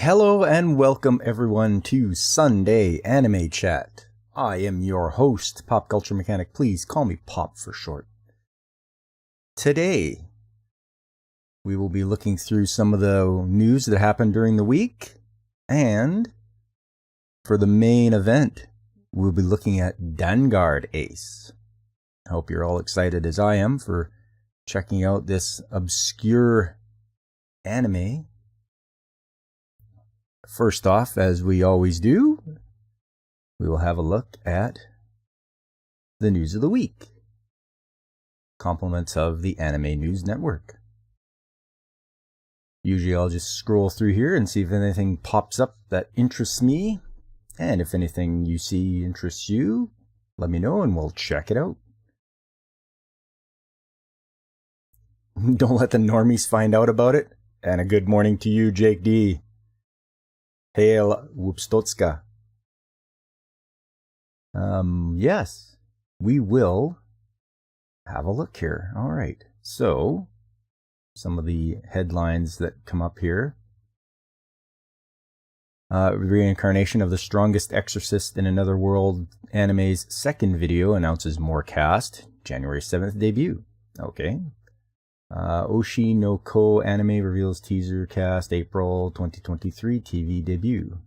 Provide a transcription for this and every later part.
Hello and welcome everyone to Sunday Anime Chat. I am your host, Pop Culture Mechanic. Please call me Pop for short. Today, we will be looking through some of the news that happened during the week, and for the main event, we'll be looking at Dangard Ace. I hope you're all excited as I am for checking out this obscure anime. First off, as we always do, we will have a look at the news of the week. Compliments of the Anime News Network. Usually I'll just scroll through here and see if anything pops up that interests me. And if anything you see interests you, let me know and we'll check it out. Don't let the normies find out about it. And a good morning to you, Jake D. Hail Wupstotska. Yes, we will have a look here. All right, so some of the headlines that come up here. Reincarnation of the Strongest Exorcist in Another World anime's second video announces more cast. January 7th debut. Okay. Oshi no Ko anime reveals teaser cast April 2023 TV debut.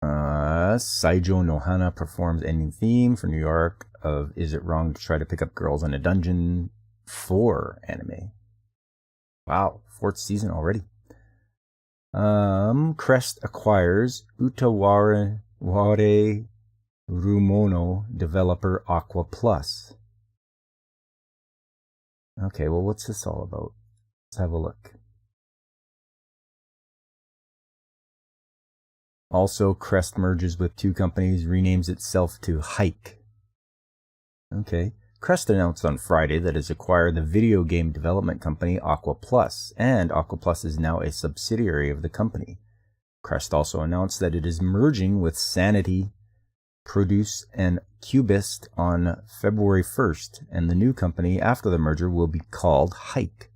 Saijo no Hana performs ending theme for New York of Is It Wrong to Try to Pick Up Girls in a Dungeon 4 anime. Wow, 4th season already. Crest acquires Utaware Rumono developer Aqua Plus. Okay, well, what's this all about? Let's have a look. Also, Crest merges with two companies, renames itself to Hike. Okay. Crest announced on Friday that it has acquired the video game development company Aqua Plus, and Aqua Plus is now a subsidiary of the company. Crest also announced that it is merging with Sanity Produce and Cubist on February 1st, and the new company after the merger will be called Hike.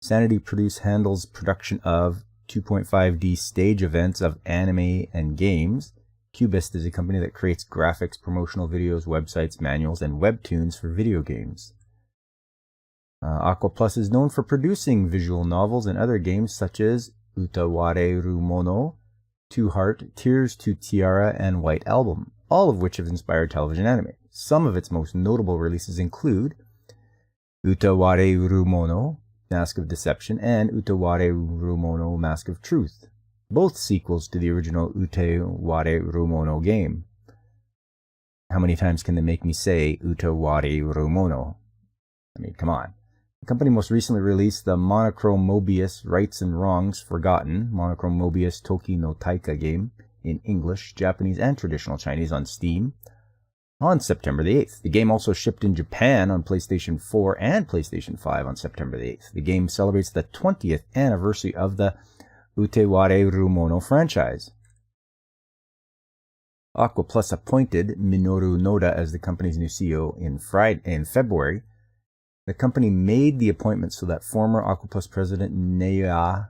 Sanity Produce handles production of 2.5D stage events of anime and games. Cubist is a company that creates graphics, promotional videos, websites, manuals, and webtoons for video games. Aqua Plus is known for producing visual novels and other games such as Utaware Rumono, Two Heart, Tears to Tiara, and White Album, all of which have inspired television anime. Some of its most notable releases include Utaware Rumono, Mask of Deception, and Utaware Rumono, Mask of Truth, both sequels to the original Utaware Rumono game. How many times can they make me say Utaware Rumono? I mean, come on. The company most recently released the Monochrome Mobius Rights and Wrongs Forgotten, Monochrome Mobius Toki no Taika game in English, Japanese, and traditional Chinese on Steam on September the 8th. The game also shipped in Japan on PlayStation 4 and PlayStation 5 on September the 8th. The game celebrates the 20th anniversary of the Utaware Rumono franchise. Aqua Plus appointed Minoru Noda as the company's new CEO in February. The company made the appointment so that former Aqua Plus president Naoya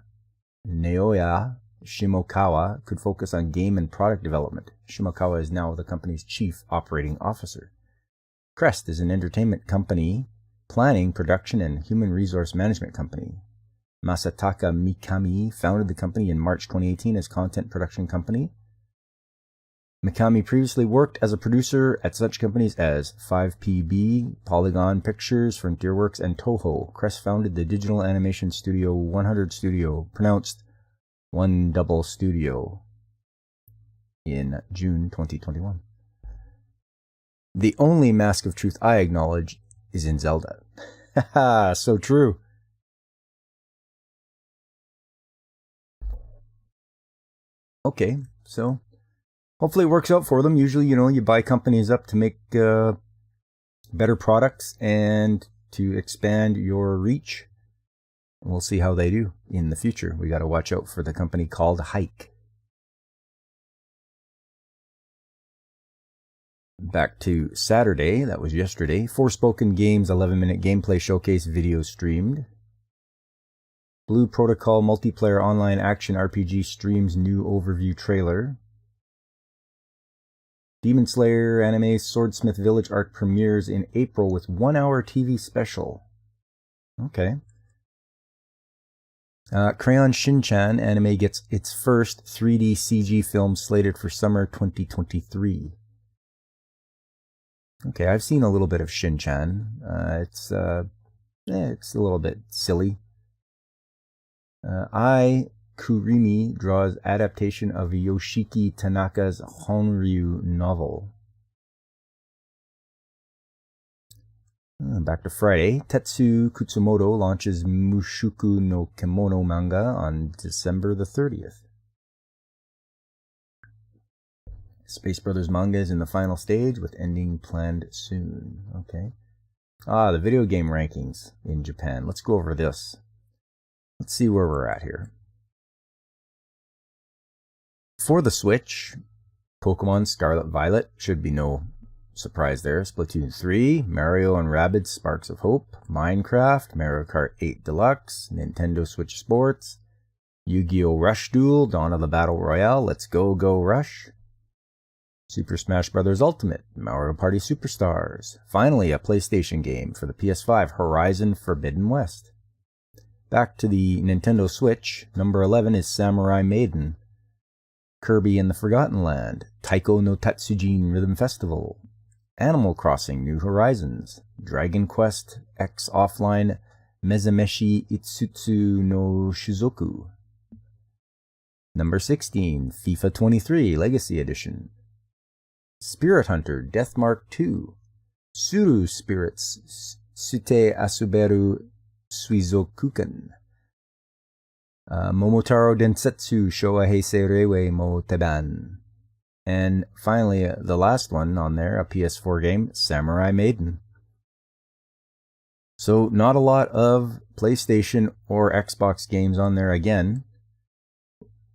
Shimokawa could focus on game and product development. Shimokawa is now the company's chief operating officer. Crest is an entertainment company, planning, production, and human resource management company. Masataka Mikami founded the company in March 2018 as content production company. Mikami previously worked as a producer at such companies as 5PB, Polygon Pictures, Frontierworks, and Toho. Crest founded the digital animation studio 100 Studio, pronounced One Double Studio, in June 2021. The only Mask of Truth I acknowledge is in Zelda. Haha, so true. Okay, so hopefully it works out for them. Usually, you buy companies up to make better products and to expand your reach. We'll see how they do in the future. We got to watch out for the company called Hike. Back to Saturday, that was yesterday. Forspoken Games 11-minute gameplay showcase video streamed. Blue Protocol multiplayer online action RPG streams new overview trailer. Demon Slayer anime Swordsmith Village arc premieres in April with 1-hour TV special. Okay. Crayon Shin-chan anime gets its first 3D CG film slated for summer 2023. Okay, I've seen a little bit of Shin-chan. It's a little bit silly. Kurimi draws adaptation of Yoshiki Tanaka's Honryu novel. Back to Friday. Tetsu Kutsumoto launches Mushoku no Kemono manga on December the 30th. Space Brothers manga is in the final stage with ending planned soon. Okay. The video game rankings in Japan. Let's go over this. Let's see where we're at here. For the Switch, Pokemon Scarlet Violet, should be no surprise there. Splatoon 3, Mario and Rabbids Sparks of Hope, Minecraft, Mario Kart 8 Deluxe, Nintendo Switch Sports, Yu-Gi-Oh! Rush Duel, Dawn of the Battle Royale, Let's Go Rush, Super Smash Bros. Ultimate, Mario Party Superstars. Finally, a PlayStation game for the PS5, Horizon Forbidden West. Back to the Nintendo Switch, number 11 is Samurai Maiden, Kirby and the Forgotten Land, Taiko no Tatsujin Rhythm Festival, Animal Crossing New Horizons, Dragon Quest X Offline Mezameshi Itsutsu no Shizoku. Number 16, FIFA 23 Legacy Edition, Spirit Hunter Deathmark 2, Suru Spirits Sute Asuberu Suizokuken, Momotaro Densetsu Showa Heisei Reiwa mo Teban. And finally, the last one on there, a PS4 game, Samurai Maiden. So not a lot of PlayStation or Xbox games on there again.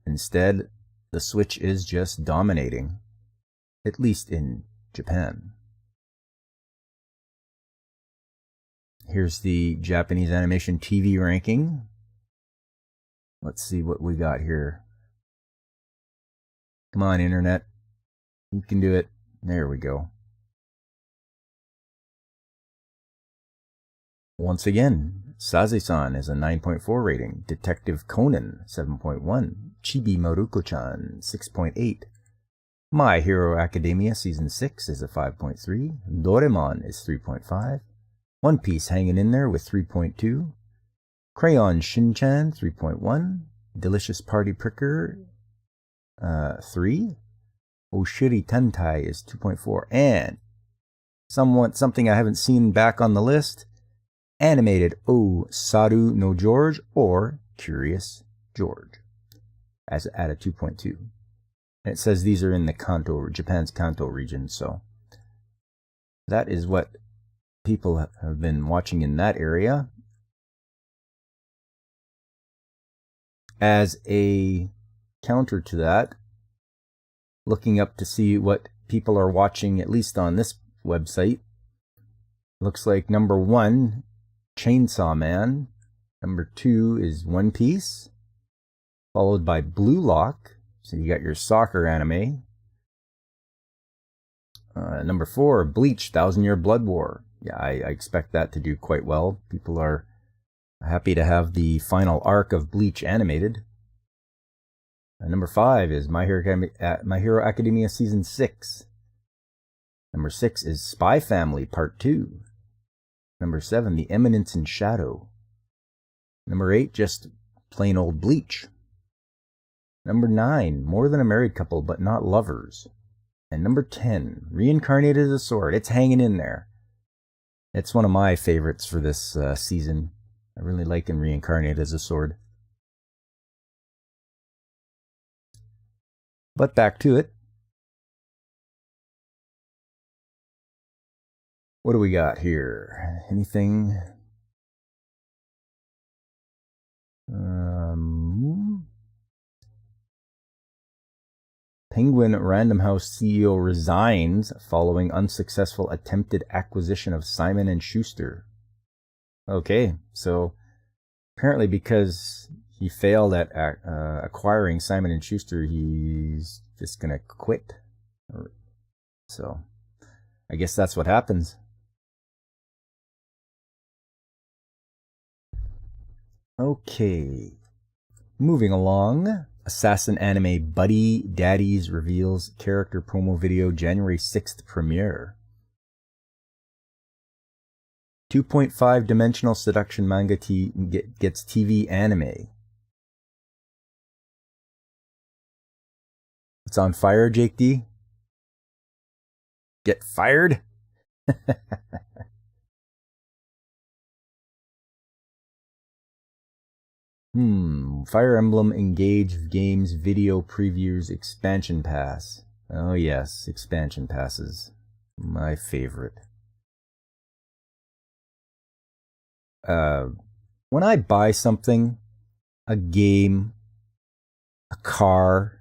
Instead, the Switch is just dominating, at least in Japan. Here's the Japanese Animation TV ranking. Let's see what we got here. Come on, Internet. You can do it. There we go. Once again, Saze-san is a 9.4 rating. Detective Conan, 7.1. Chibi Maruko-chan, 6.8. My Hero Academia Season 6 is a 5.3. Doraemon is 3.5. One Piece hanging in there with 3.2. Crayon Shin-chan, 3.1. Delicious Party Pricker, 3. Oshiri Tentai is 2.4. And something I haven't seen back on the list, animated O Saru no George or Curious George at a 2.2. And it says these are in the Kanto, Japan's Kanto region, so that is what people have been watching in that area. As a counter to that, looking up to see what people are watching, at least on this website, looks like number 1, Chainsaw Man. Number 2 is One Piece, followed by Blue Lock. So you got your soccer anime. Number 4, Bleach, 1,000-Year Blood War. Yeah, I expect that to do quite well. People are happy to have the final arc of Bleach animated. Number 5 is My Hero Academia Season 6. Number 6 is Spy Family Part 2. Number 7, The Eminence in Shadow. Number 8, just plain old Bleach. Number 9, More Than a Married Couple But Not Lovers. And number 10, Reincarnated as a Sword. It's hanging in there. It's one of my favorites for this season. I really like him Reincarnated as a Sword. But back to it. What do we got here? Anything? Penguin Random House CEO resigns following unsuccessful attempted acquisition of Simon & Schuster. Okay, so Apparently because he failed at acquiring Simon & Schuster, he's just going to quit. So I guess that's what happens. Okay. Moving along. Assassin anime Buddy Daddies reveals character promo video January 6th premiere. 2.5 dimensional seduction manga gets TV anime. It's on fire, Jake D. Get fired? Fire Emblem Engage Games Video Previews Expansion Pass. Oh yes, expansion passes. My favorite. When I buy something, a game, a car,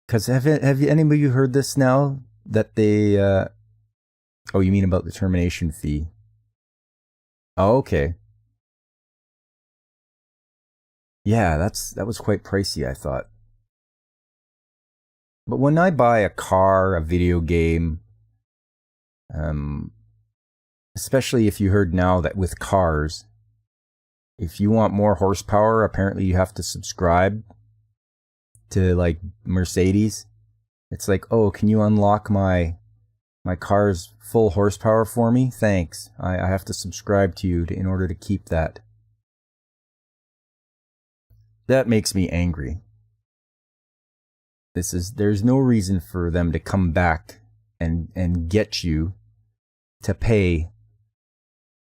because have anybody heard this now that they oh, you mean about the termination fee? Oh, okay. Yeah, that was quite pricey, I thought. But when I buy a car, a video game, especially if you heard now that with cars, if you want more horsepower, apparently you have to subscribe to like Mercedes. It's like, oh, can you unlock my car's full horsepower for me? Thanks. I have to subscribe to you in order to keep that. That makes me angry. There's no reason for them to come back and get you to pay.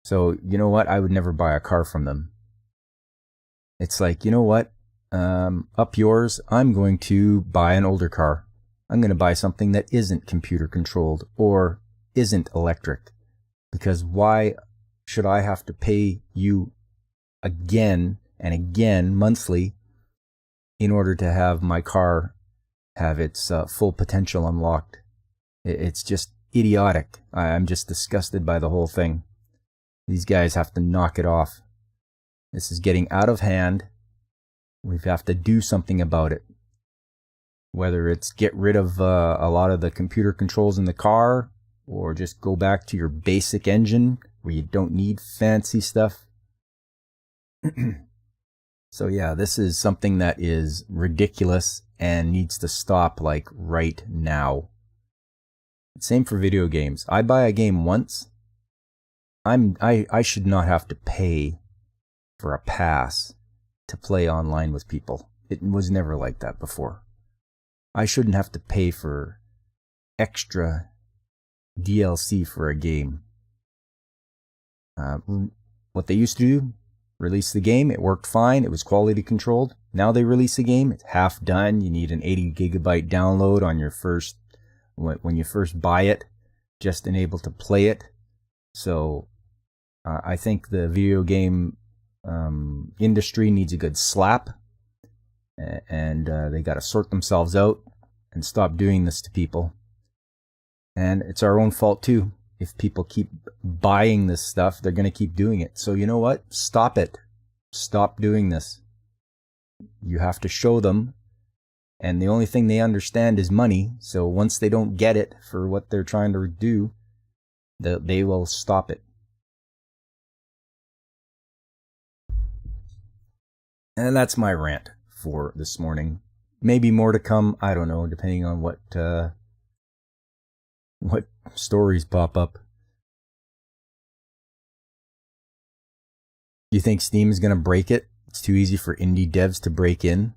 So, you know what? I would never buy a car from them. It's like, you know what? Up yours, I'm going to buy an older car. I'm going to buy something that isn't computer controlled or isn't electric. Because why should I have to pay you again and again monthly in order to have my car have its full potential unlocked? It's just idiotic. I'm just disgusted by the whole thing. These guys have to knock it off. This is getting out of hand. We have to do something about it. Whether it's get rid of a lot of the computer controls in the car, or just go back to your basic engine where you don't need fancy stuff. So yeah, this is something that is ridiculous and needs to stop like right now. Same for video games. I buy a game once. I should not have to pay for a pass to play online with people. It was never like that before. I shouldn't have to pay for extra DLC for a game. What they used to do, release the game, it worked fine, it was quality controlled. Now they release a game, it's half done, you need an 80 gigabyte download on your first, when you first buy it, just to able to play it. So I think the video game industry needs a good slap, and they got to sort themselves out and stop doing this to people. And it's our own fault too. If people keep buying this stuff, they're going to keep doing it. So you know what? Stop it. Stop doing this. You have to show them, and the only thing they understand is money. So once they don't get it for what they're trying to do, they will stop it. And that's my rant for this morning. Maybe more to come. I don't know, depending on what stories pop up. You think Steam is going to break it? It's too easy for indie devs to break in?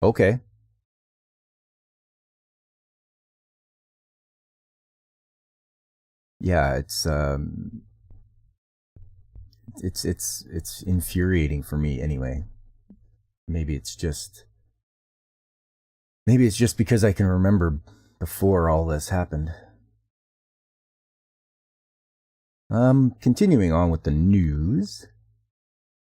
Okay. Yeah, it's infuriating for me anyway. Maybe it's just because I can remember before all this happened. Continuing on with the news.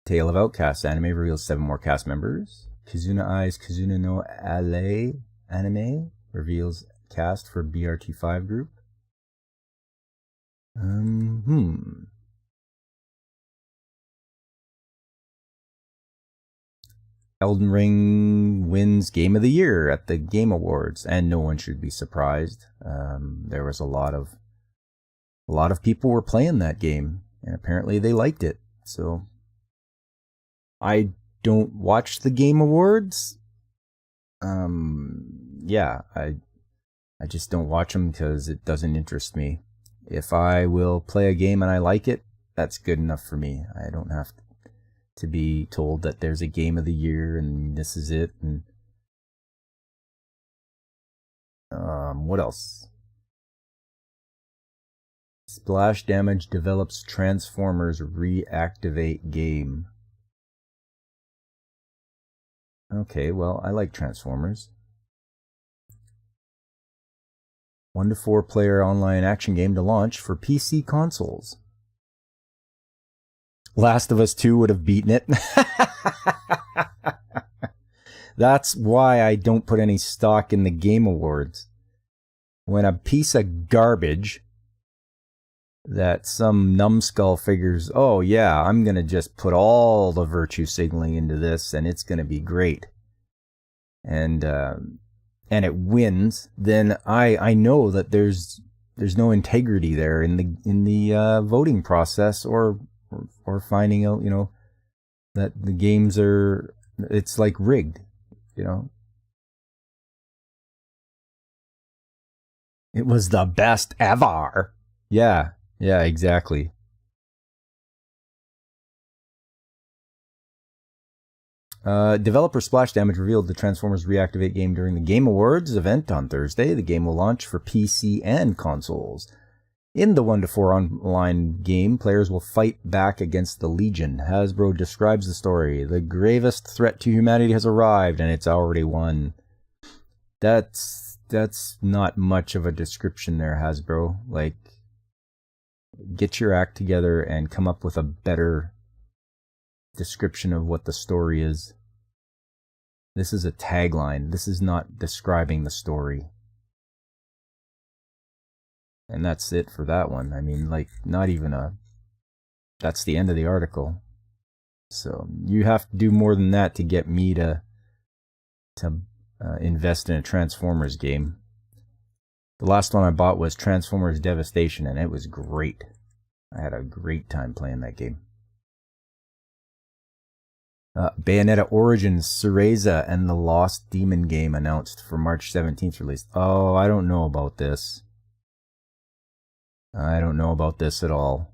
Tale of Outcast anime reveals 7 more cast members. Kizuna Ai's Kizuna no Ale anime reveals cast for BRT5 group. Elden Ring wins Game of the Year at the Game Awards, and no one should be surprised. There was a lot of people were playing that game, and apparently they liked it. So I don't watch the Game Awards. Yeah, I just don't watch them because it doesn't interest me. If I will play a game and I like it, that's good enough for me. I don't have to be told that there's a Game of the Year and this is it. And what else? Splash Damage develops Transformers Reactivate game. Okay, well, I like Transformers. 1 to 4 player online action game to launch for PC consoles. Last of Us 2 would have beaten it. That's why I don't put any stock in the Game Awards. When a piece of garbage that some numbskull figures, oh yeah, I'm going to just put all the virtue signaling into this and it's going to be great. And it wins, then I know that there's no integrity there in the voting process or finding out, that the games it's like rigged, It was the best ever. Yeah, exactly. Developer Splash Damage revealed the Transformers Reactivate game during the Game Awards event on Thursday. The game will launch for PC and consoles. In the 1 to 4 online game, players will fight back against the Legion. Hasbro describes the story. The gravest threat to humanity has arrived, and it's already won. That's not much of a description there, Hasbro. Like, get your act together and come up with a better description of what the story is. This is a tagline. This is not describing the story. And that's it for that one. I mean, like, not even that's the end of the article. So you have to do more than that to get me to invest in a Transformers game. The last one I bought was Transformers Devastation, and it was great. I had a great time playing that game. Bayonetta Origins, Cereza, and the Lost Demon game announced for March 17th release. Oh, I don't know about this. I don't know about this at all.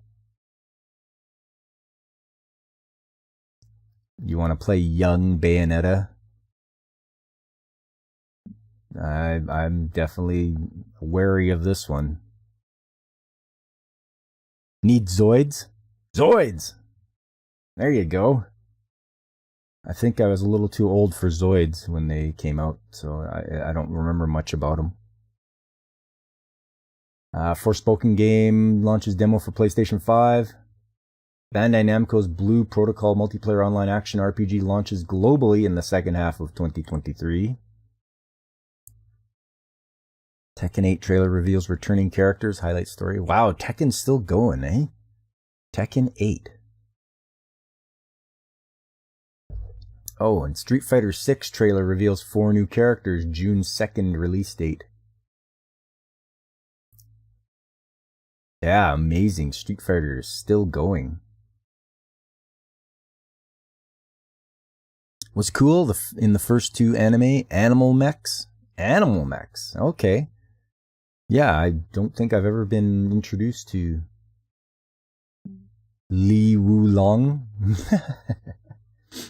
You want to play young Bayonetta? I'm definitely wary of this one. Need Zoids? Zoids! There you go. I think I was a little too old for Zoids when they came out, so I don't remember much about them. Forspoken game launches demo for PlayStation 5. Bandai Namco's Blue Protocol multiplayer online action RPG launches globally in the second half of 2023. Tekken 8 trailer reveals returning characters, highlights story. Wow, Tekken's still going, eh? Tekken 8. Oh, and Street Fighter 6 trailer reveals 4 new characters, June 2nd release date. Yeah, amazing. Street Fighter is still going. Was cool in the first 2 anime, Animal Mechs. Animal Mechs, okay. Yeah, I don't think I've ever been introduced to Li Wulong.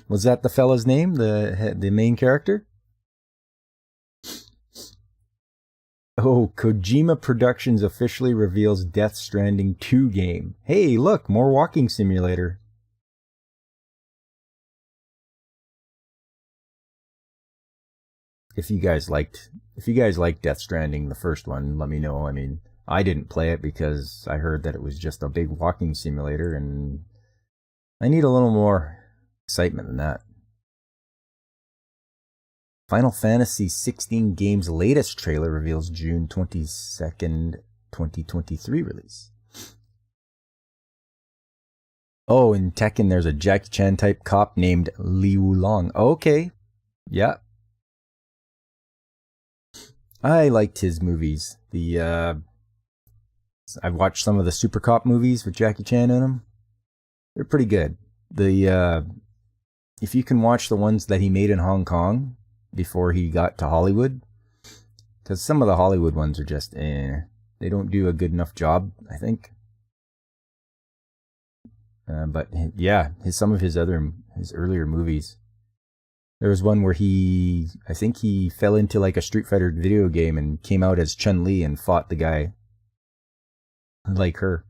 Was that the fella's name, the main character? Oh, Kojima Productions officially reveals Death Stranding 2 game. Hey, look, more walking simulator. If you guys liked Death Stranding, the first one, let me know. I mean, I didn't play it because I heard that it was just a big walking simulator, and I need a little more excitement than that. Final Fantasy 16 game's latest trailer reveals June 22nd, 2023 release. Oh, in Tekken, there's a Jackie Chan type cop named Liu Long. Okay. Yeah. I liked his movies. I've watched some of the Super Cop movies with Jackie Chan in them. They're pretty good. If you can watch the ones that he made in Hong Kong before he got to Hollywood, because some of the Hollywood ones are just, they don't do a good enough job, I think. But yeah, some of his earlier movies. There was one where I think he fell into like a Street Fighter video game and came out as Chun-Li and fought the guy like her.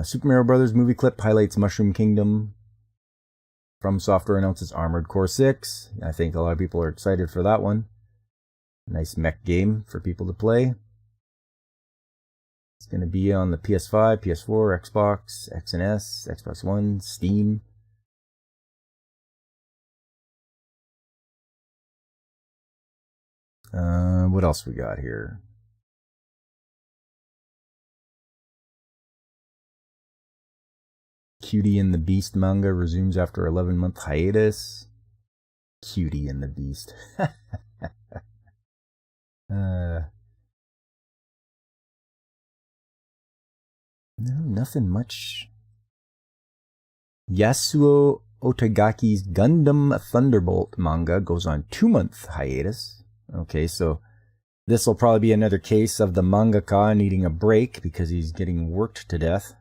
Super Mario Brothers movie clip highlights Mushroom Kingdom. From Software announces Armored Core 6. I think a lot of people are excited for that one. Nice mech game for people to play. It's going to be on the PS5, PS4, Xbox, X and S, Xbox One, Steam. What else we got here? Cutie and the Beast manga resumes after 11-month hiatus. Cutie and the Beast. No, nothing much. Yasuo Otagaki's Gundam Thunderbolt manga goes on 2-month hiatus. Okay, so this will probably be another case of the mangaka needing a break because he's getting worked to death.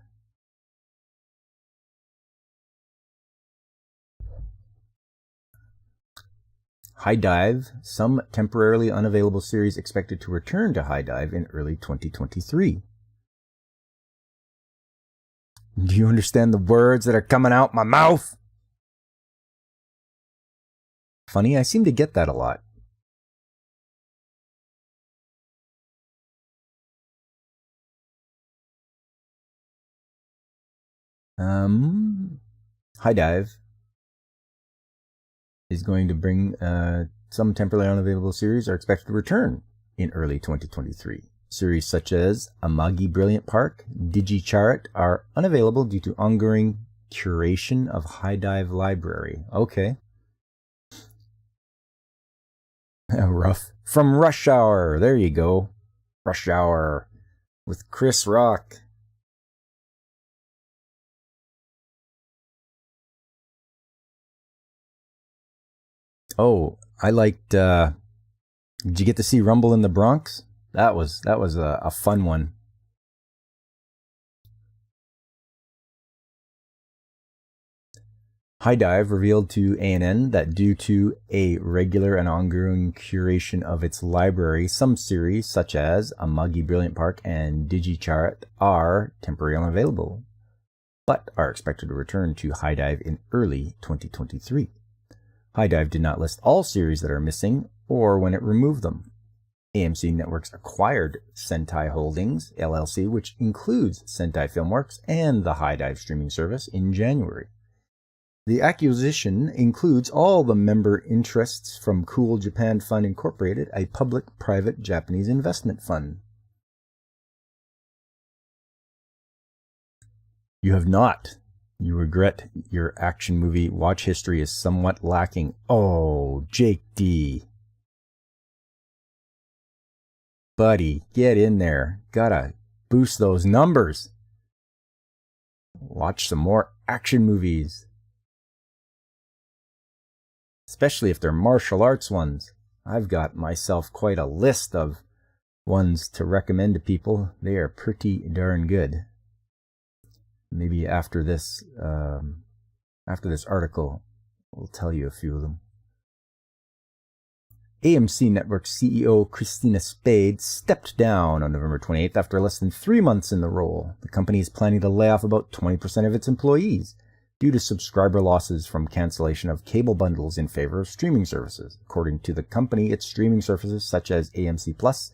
High Dive, some temporarily unavailable series expected to return to High Dive in early 2023. Do you understand the words that are coming out my mouth? Funny, I seem to get that a lot. High Dive is going to bring some temporarily unavailable series are expected to return in early 2023. Series such as Amagi Brilliant Park, Digicharet are unavailable due to ongoing curation of High Dive library. Okay. Rough. From Rush Hour. There you go. Rush Hour with Chris Rock. Oh, I liked, did you get to see Rumble in the Bronx? That was a fun one. High Dive revealed to ANN that due to a regular and ongoing curation of its library, some series such as Amagi Brilliant Park and Digicharet are temporarily unavailable, but are expected to return to High Dive in early 2023. High Dive did not list all series that are missing or when it removed them. AMC Networks acquired Sentai Holdings, LLC, which includes Sentai Filmworks and the High Dive streaming service, in January. The acquisition includes all the member interests from Cool Japan Fund Incorporated, a public-private Japanese investment fund. You have not. You regret your action movie watch history is somewhat lacking. Oh, Jake D. Buddy, get in there. Gotta boost those numbers. Watch some more action movies. Especially if they're martial arts ones. I've got myself quite a list of ones to recommend to people. They are pretty darn good. Maybe after this article, I'll tell you a few of them. AMC Network CEO Christina Spade stepped down on November 28th after less than 3 months in the role. The company is planning to lay off about 20% of its employees due to subscriber losses from cancellation of cable bundles in favor of streaming services. According to the company, its streaming services such as AMC Plus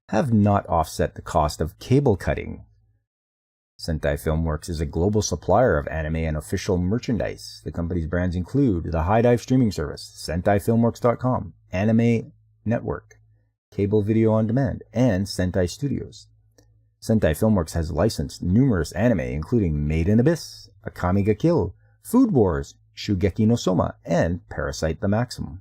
have not offset the cost of cable cutting. Sentai Filmworks is a global supplier of anime and official merchandise. The company's brands include the High Dive streaming service, SentaiFilmworks.com, Anime Network, Cable Video on Demand, and Sentai Studios. Sentai Filmworks has licensed numerous anime, including Made in Abyss, Akame ga Kill, Food Wars, Shugeki no Soma, and Parasite the Maximum.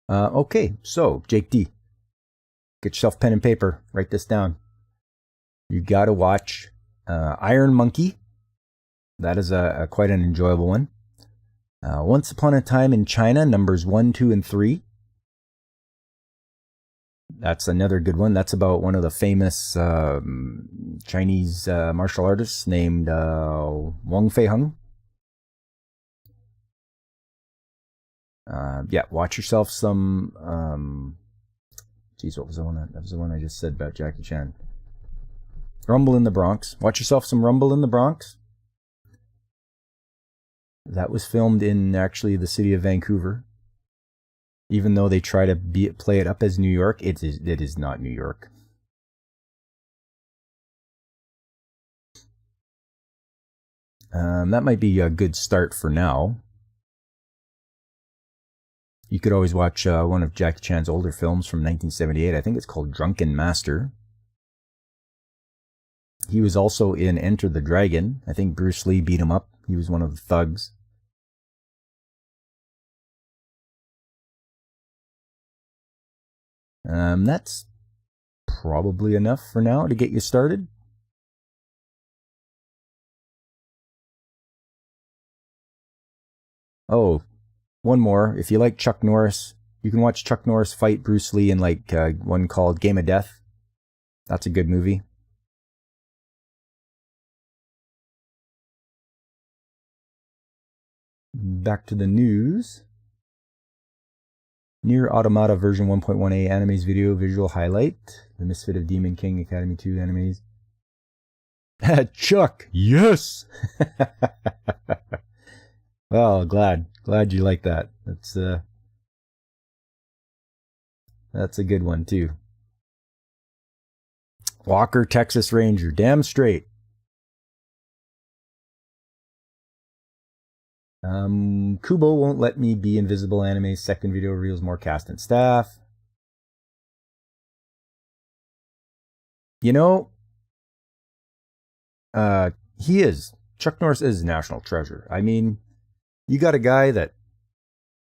Okay, so Jake D, get yourself pen and paper. Write this down. You got to watch Iron Monkey. That is quite an enjoyable one. Once Upon a Time in China, numbers 1, 2, and 3. That's another good one. That's about one of the famous Chinese martial artists named Wang Fei Hung. Yeah, watch yourself some. Geez, what was the one? That was the one I just said about Jackie Chan. Rumble in the Bronx. Watch yourself some Rumble in the Bronx. That was filmed in actually the city of Vancouver. Even though they try to play it up as New York, it is not New York. That might be a good start for now. You could always watch one of Jackie Chan's older films from 1978. I think it's called Drunken Master. He was also in Enter the Dragon. I think Bruce Lee beat him up. He was one of the thugs. That's probably enough for now to get you started. Oh, one more. If you like Chuck Norris, you can watch Chuck Norris fight Bruce Lee in like one called Game of Death. That's a good movie. Back to the news. Nier Automata version 1.1a animes video visual highlight. The Misfit of Demon King Academy 2 animes. Chuck, yes! Well, glad you like that. That's a good one too. Walker, Texas Ranger, damn straight. Kubo won't let me be Invisible Anime's second video reveals more cast and staff. You know, Chuck Norris is a national treasure. I mean, you got a guy that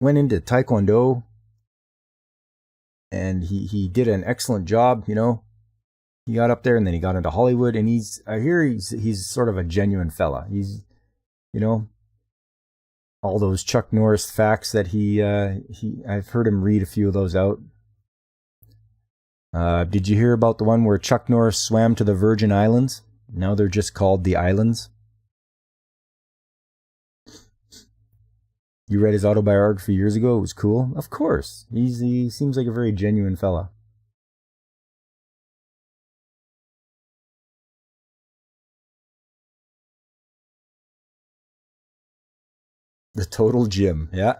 went into Taekwondo and he did an excellent job, you know. He got up there and then he got into Hollywood, and he's sort of a genuine fella. He's, you know, all those Chuck Norris facts that I've heard him read a few of those out. Did you hear about the one where Chuck Norris swam to the Virgin Islands? Now they're just called the Islands. You read his autobiography years ago? It was cool. Of course. He seems like a very genuine fella. The Total Gym, yeah.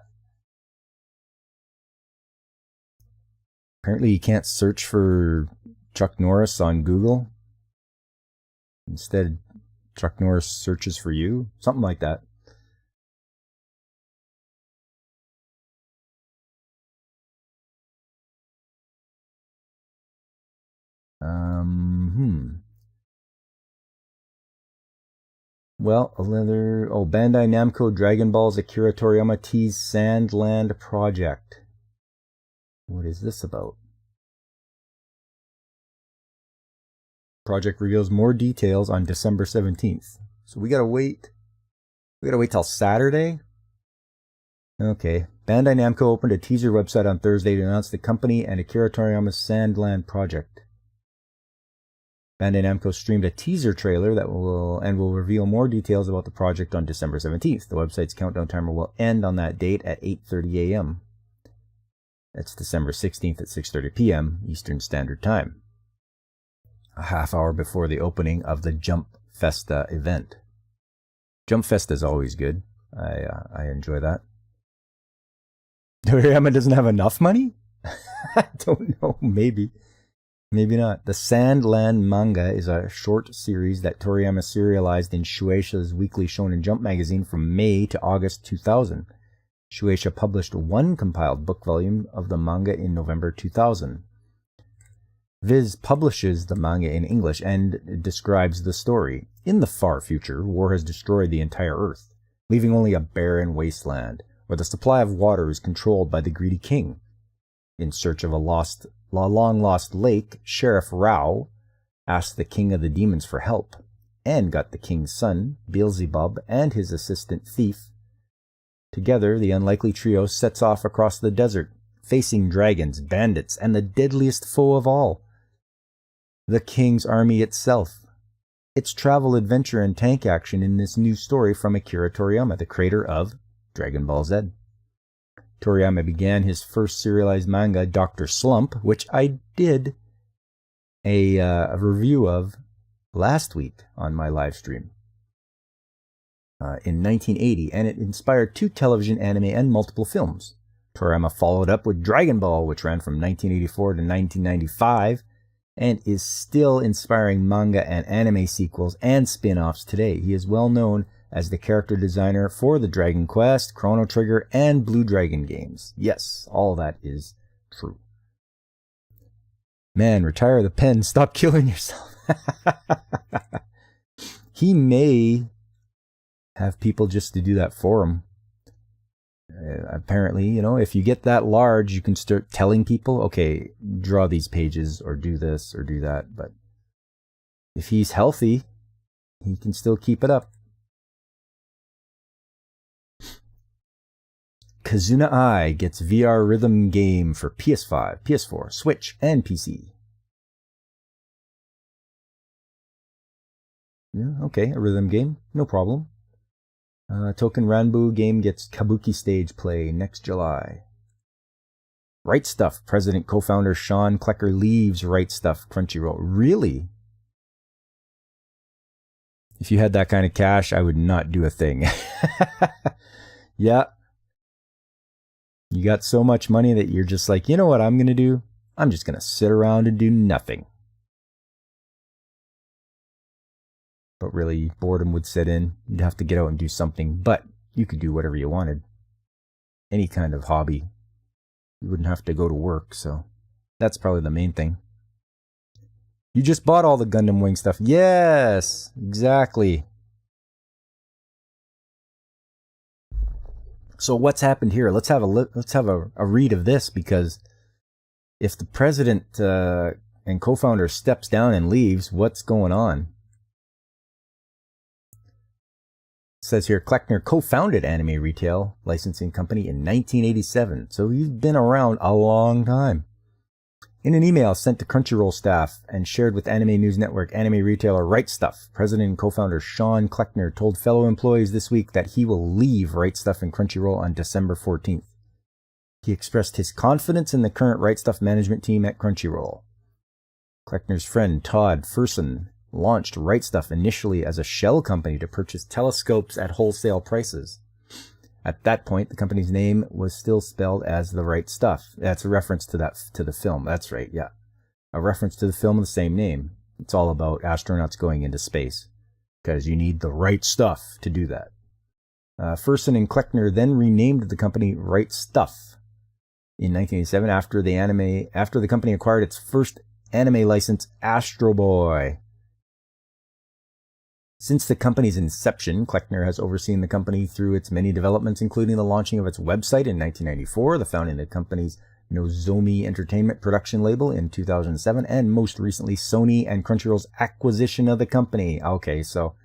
Apparently you can't search for Chuck Norris on Google. Instead, Chuck Norris searches for you. Something like that. Well, Bandai Namco Dragon Ball's Akira Toriyama teased Sandland Project. What is this about? Project reveals more details on December 17th. So we gotta wait. We gotta wait till Saturday? Okay. Bandai Namco opened a teaser website on Thursday to announce the company and Akira Toriyama's Sandland Project. Bandai Namco streamed a teaser trailer that will reveal more details about the project on December 17th. The website's countdown timer will end on that date at 8:30 a.m. That's December 16th at 6:30 p.m. Eastern Standard Time. A half hour before the opening of the Jump Festa event. Jump Festa is always good. I enjoy that. Toriyama doesn't have enough money? I don't know, maybe. Maybe not. The Sandland manga is a short series that Toriyama serialized in Shueisha's weekly Shonen Jump magazine from May to August 2000. Shueisha published one compiled book volume of the manga in November 2000. Viz publishes the manga in English and describes the story. In the far future, war has destroyed the entire Earth, leaving only a barren wasteland, where the supply of water is controlled by the greedy king. In search of a long-lost lake, Sheriff Rao asked the king of the demons for help, and got the king's son, Beelzebub, and his assistant Thief. Together, the unlikely trio sets off across the desert, facing dragons, bandits, and the deadliest foe of all, the king's army itself. It's travel, adventure, and tank action in this new story from Akira Toriyama, the creator of Dragon Ball Z. Toriyama began his first serialized manga, Dr. Slump, which I did a review of last week on my live stream, in 1980, and it inspired 2 television, anime, and multiple films. Toriyama followed up with Dragon Ball, which ran from 1984 to 1995, and is still inspiring manga and anime sequels and spin-offs today. He is well known as the character designer for the Dragon Quest, Chrono Trigger, and Blue Dragon games. Yes, all that is true. Man, retire the pen. Stop killing yourself. He may have people just to do that for him. Apparently, if you get that large, you can start telling people, okay, draw these pages or do this or do that. But if he's healthy, he can still keep it up. Kazuna Eye gets VR rhythm game for PS5, PS4, Switch, and PC. Yeah, okay, a rhythm game, no problem. Token Ranbu game gets Kabuki stage play next July. Right Stuff president co-founder Sean Klecker leaves Right Stuff Crunchyroll. Really? If you had that kind of cash, I would not do a thing. Yeah. You got so much money that you're just like, you know what I'm going to do? I'm just going to sit around and do nothing. But really, boredom would set in. You'd have to get out and do something. But you could do whatever you wanted. Any kind of hobby. You wouldn't have to go to work, so that's probably the main thing. You just bought all the Gundam Wing stuff. Yes, exactly. So what's happened here? Let's have a read of this, because if the president and co-founder steps down and leaves, what's going on? It says here, Kleckner co-founded Anime Retail Licensing Company in 1987, so he's been around a long time. In an email sent to Crunchyroll staff and shared with Anime News Network, anime retailer Right Stuff, president and co-founder Sean Kleckner told fellow employees this week that he will leave Right Stuff and Crunchyroll on December 14th. He expressed his confidence in the current Right Stuff management team at Crunchyroll. Kleckner's friend Todd Furson launched Right Stuff initially as a shell company to purchase telescopes at wholesale prices. At that point, the company's name was still spelled as The Right Stuff. That's a reference to the film. That's right, yeah. A reference to the film of the same name. It's all about astronauts going into space, because you need the right stuff to do that. Furson and Kleckner then renamed the company Right Stuff in 1987 after the company acquired its first anime license, Astro Boy. Since the company's inception, Kleckner has overseen the company through its many developments, including the launching of its website in 1994, the founding of the company's Nozomi Entertainment production label in 2007, and most recently Sony and Crunchyroll's acquisition of the company. Okay, so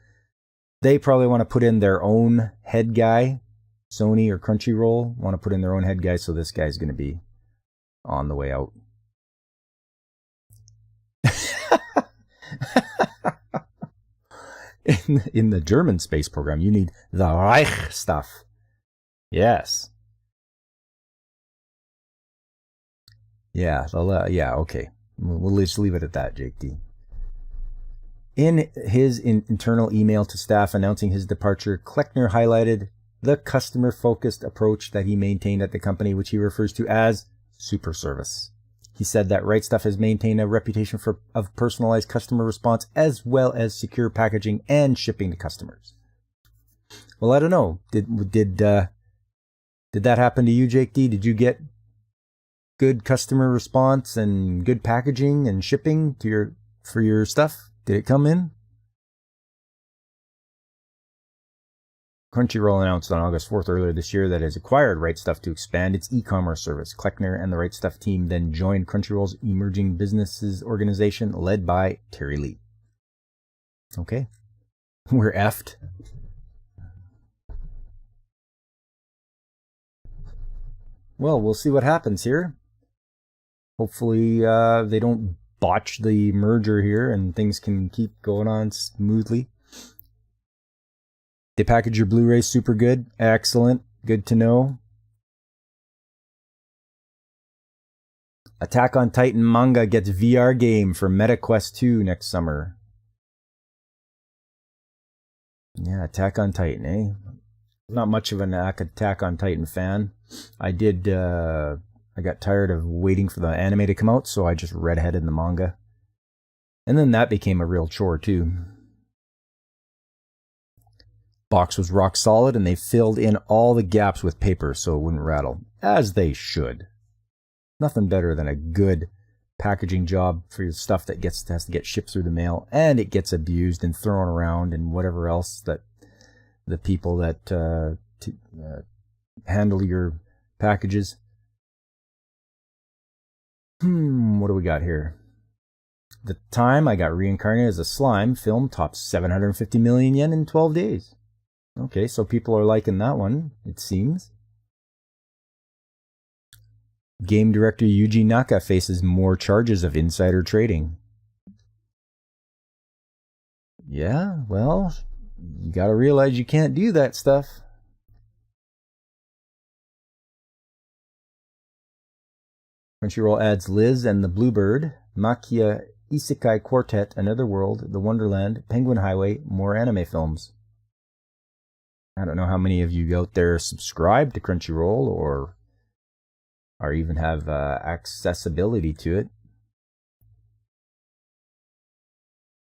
they probably want to put in their own head guy. Sony or Crunchyroll want to put in their own head guy, so this guy's going to be on the way out. In the German space program, you need the Reich stuff. Yes. Yeah, okay. We'll just leave it at that, Jake D. In his internal email to staff announcing his departure, Kleckner highlighted the customer-focused approach that he maintained at the company, which he refers to as super service. He said that Right Stuff has maintained a reputation of personalized customer response as well as secure packaging and shipping to customers. Well, I don't know. Did Did that happen to you, Jake D? Did you get good customer response and good packaging and shipping for your stuff? Did it come in? Crunchyroll announced on August 4th earlier this year that it has acquired Right Stuf to expand its e-commerce service. Kleckner and the Right Stuf team then joined Crunchyroll's emerging businesses organization led by Terry Lee. Okay. We're effed. Well, we'll see what happens here. Hopefully they don't botch the merger here and things can keep going on smoothly. They package your Blu-ray super good. Excellent. Good to know. Attack on Titan manga gets VR game for MetaQuest 2 next summer. Yeah, Attack on Titan, eh? Not much of an Attack on Titan fan. I got tired of waiting for the anime to come out, so I just redheaded the manga. And then that became a real chore, too. Box was rock solid, and they filled in all the gaps with paper so it wouldn't rattle, as they should. Nothing better than a good packaging job for your stuff that has to get shipped through the mail, and it gets abused and thrown around and whatever else that the people that handle your packages. What do we got here? The Time I Got Reincarnated as a Slime film topped 750 million yen in 12 days. Okay, so people are liking that one, it seems. Game director Yuji Naka faces more charges of insider trading. Yeah, well, you gotta realize you can't do that stuff. Crunchyroll adds Liz and the Bluebird, Makia Isekai Quartet, Another World, The Wonderland, Penguin Highway, more anime films. I don't know how many of you out there subscribe to Crunchyroll or even have accessibility to it.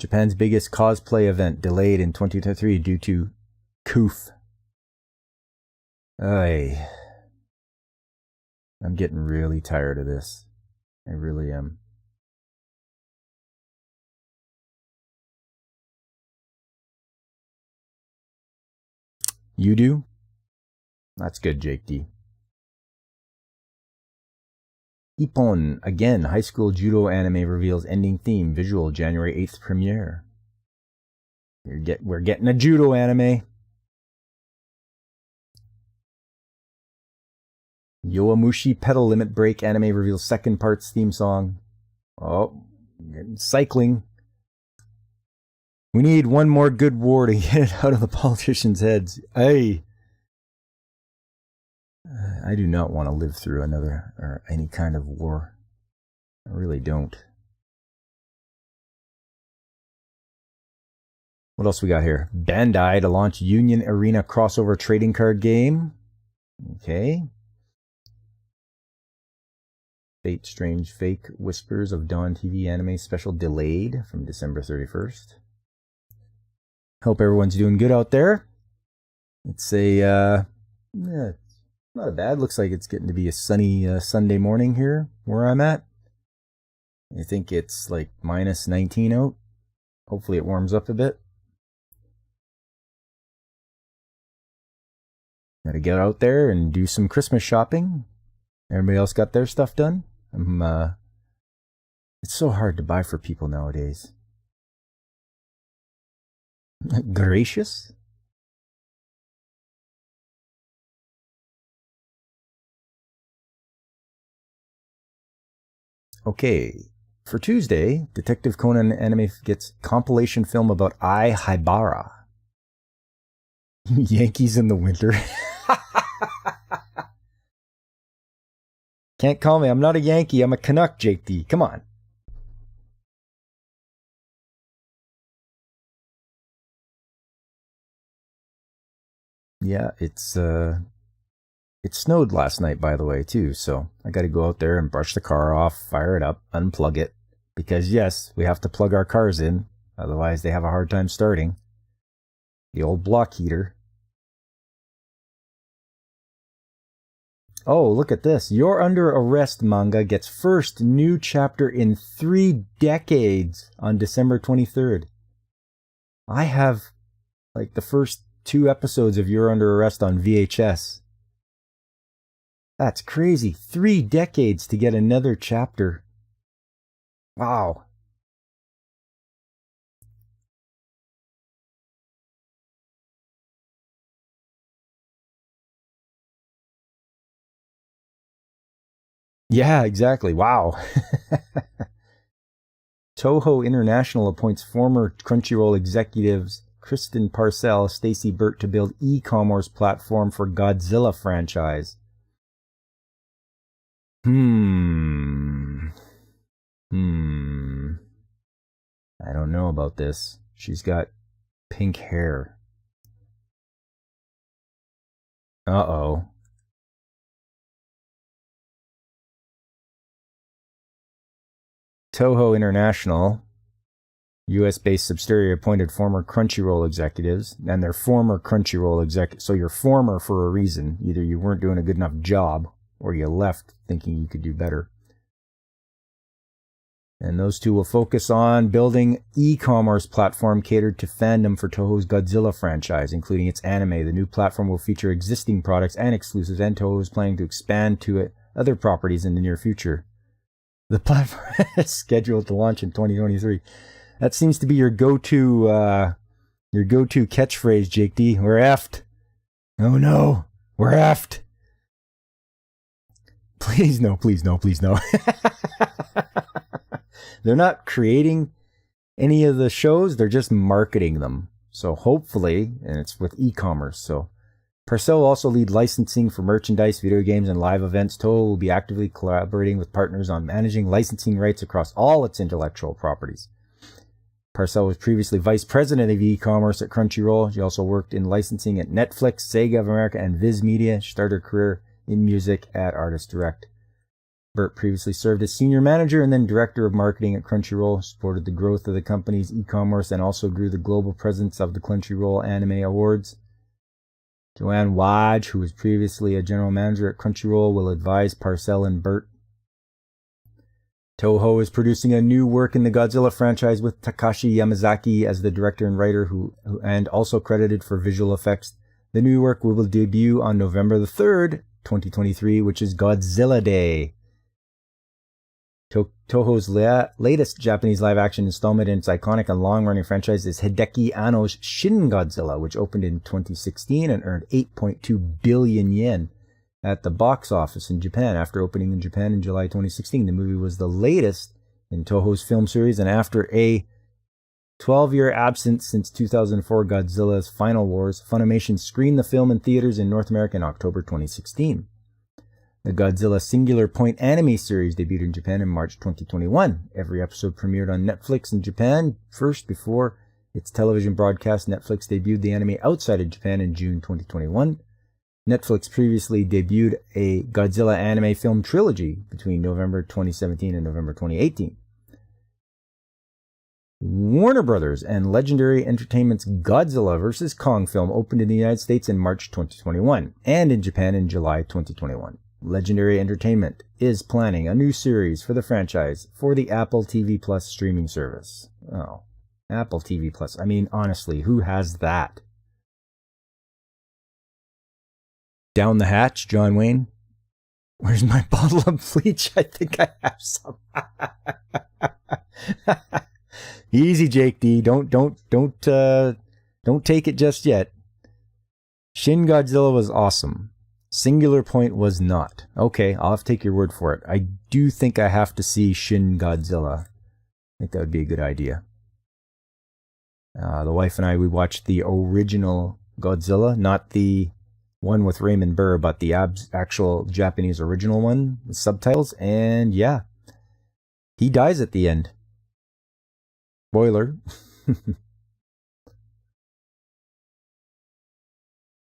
Japan's biggest cosplay event delayed in 2023 due to COOF. I'm getting really tired of this. I really am. You do? That's good, Jake D. Ippon, again, high school judo anime reveals ending theme, visual, January 8th premiere. We're getting a judo anime. Yowamushi Pedal Limit Break anime reveals second parts theme song. Oh, cycling. We need one more good war to get it out of the politicians' heads. Hey. I do not want to live through another or any kind of war. I really don't. What else we got here? Bandai to launch Union Arena crossover trading card game. Okay. Fate Strange Fake Whispers of Dawn TV anime special delayed from December 31st. Hope everyone's doing good out there. It's not bad. Looks like it's getting to be a sunny Sunday morning here where I'm at. I think it's like minus 19 out. Hopefully it warms up a bit. Gotta get out there and do some Christmas shopping. Everybody else got their stuff done? It's so hard to buy for people nowadays. Gracious? Okay, for Tuesday, Detective Conan anime gets compilation film about Ai Haibara. Yankees in the winter. Can't call me. I'm not a Yankee. I'm a Canuck, Jake D. Come on. Yeah, it snowed last night, by the way, too, so I got to go out there and brush the car off, fire it up, unplug it, because yes, we have to plug our cars in, otherwise they have a hard time starting. The old block heater. Oh, look at this. You're Under Arrest manga gets first new chapter in 3 decades on December 23rd. I have, like, the first 2 episodes of You're Under Arrest on VHS. That's crazy. 3 decades to get another chapter. Wow. Yeah, exactly. Wow. Toho International appoints former Crunchyroll executives Kristen Parcell, Stacy Burt to build e-commerce platform for Godzilla franchise. I don't know about this. She's got pink hair. Uh-oh. Toho International, US-based subsidiary, appointed former Crunchyroll executives, and they're former Crunchyroll executives, so you're former for a reason. Either you weren't doing a good enough job, or you left thinking you could do better. And those two will focus on building e-commerce platform catered to fandom for Toho's Godzilla franchise, including its anime. The new platform will feature existing products and exclusives, and Toho is planning to expand to other properties in the near future. The platform is scheduled to launch in 2023. That seems to be your go-to catchphrase, Jake D. We're effed. Oh no, we're effed. Please no, please no, please no. They're not creating any of the shows, they're just marketing them. So hopefully, and it's with e-commerce, so Parcell will also lead licensing for merchandise, video games, and live events. Toho will be actively collaborating with partners on managing licensing rights across all its intellectual properties. Parcell was previously vice president of e-commerce at Crunchyroll. She also worked in licensing at Netflix, Sega of America, and Viz Media. She started her career in music at Artist Direct. Burt previously served as senior manager and then director of marketing at Crunchyroll, supported the growth of the company's e-commerce, and also grew the global presence of the Crunchyroll Anime Awards. Joanne Waj, who was previously a general manager at Crunchyroll, will advise Parcell and Burt. Toho is producing a new work in the Godzilla franchise with Takashi Yamazaki as the director and writer, and also credited for visual effects. The new work will debut on November the 3rd, 2023, which is Godzilla Day. Toho's latest Japanese live-action installment in its iconic and long-running franchise is Hideki Anno's Shin Godzilla, which opened in 2016 and earned 8.2 billion yen at the box office in Japan. After opening in Japan in July 2016, the movie was the latest in Toho's film series, and after a 12-year absence since 2004 Godzilla's Final Wars, Funimation screened the film in theaters in North America in October 2016. The Godzilla Singular Point anime series debuted in Japan in March 2021. Every episode premiered on Netflix in Japan first before its television broadcast. Netflix debuted the anime outside of Japan in June 2021. Netflix previously debuted a Godzilla anime film trilogy between November 2017 and November 2018. Warner Brothers and Legendary Entertainment's Godzilla vs. Kong film opened in the United States in March 2021 and in Japan in July 2021. Legendary Entertainment is planning a new series for the franchise for the Apple TV Plus streaming service. Oh, Apple TV Plus. I mean, honestly, who has that? Down the hatch, John Wayne. Where's my bottle of bleach? I think I have some. Easy, Jake D. Don't take it just yet. Shin Godzilla was awesome. Singular Point was not. Okay, I'll have to take your word for it. I do think I have to see Shin Godzilla. I think that would be a good idea. The wife and I, we watched the original Godzilla, not the one with Raymond Burr, but the actual Japanese original one with subtitles. And yeah, he dies at the end. Spoiler.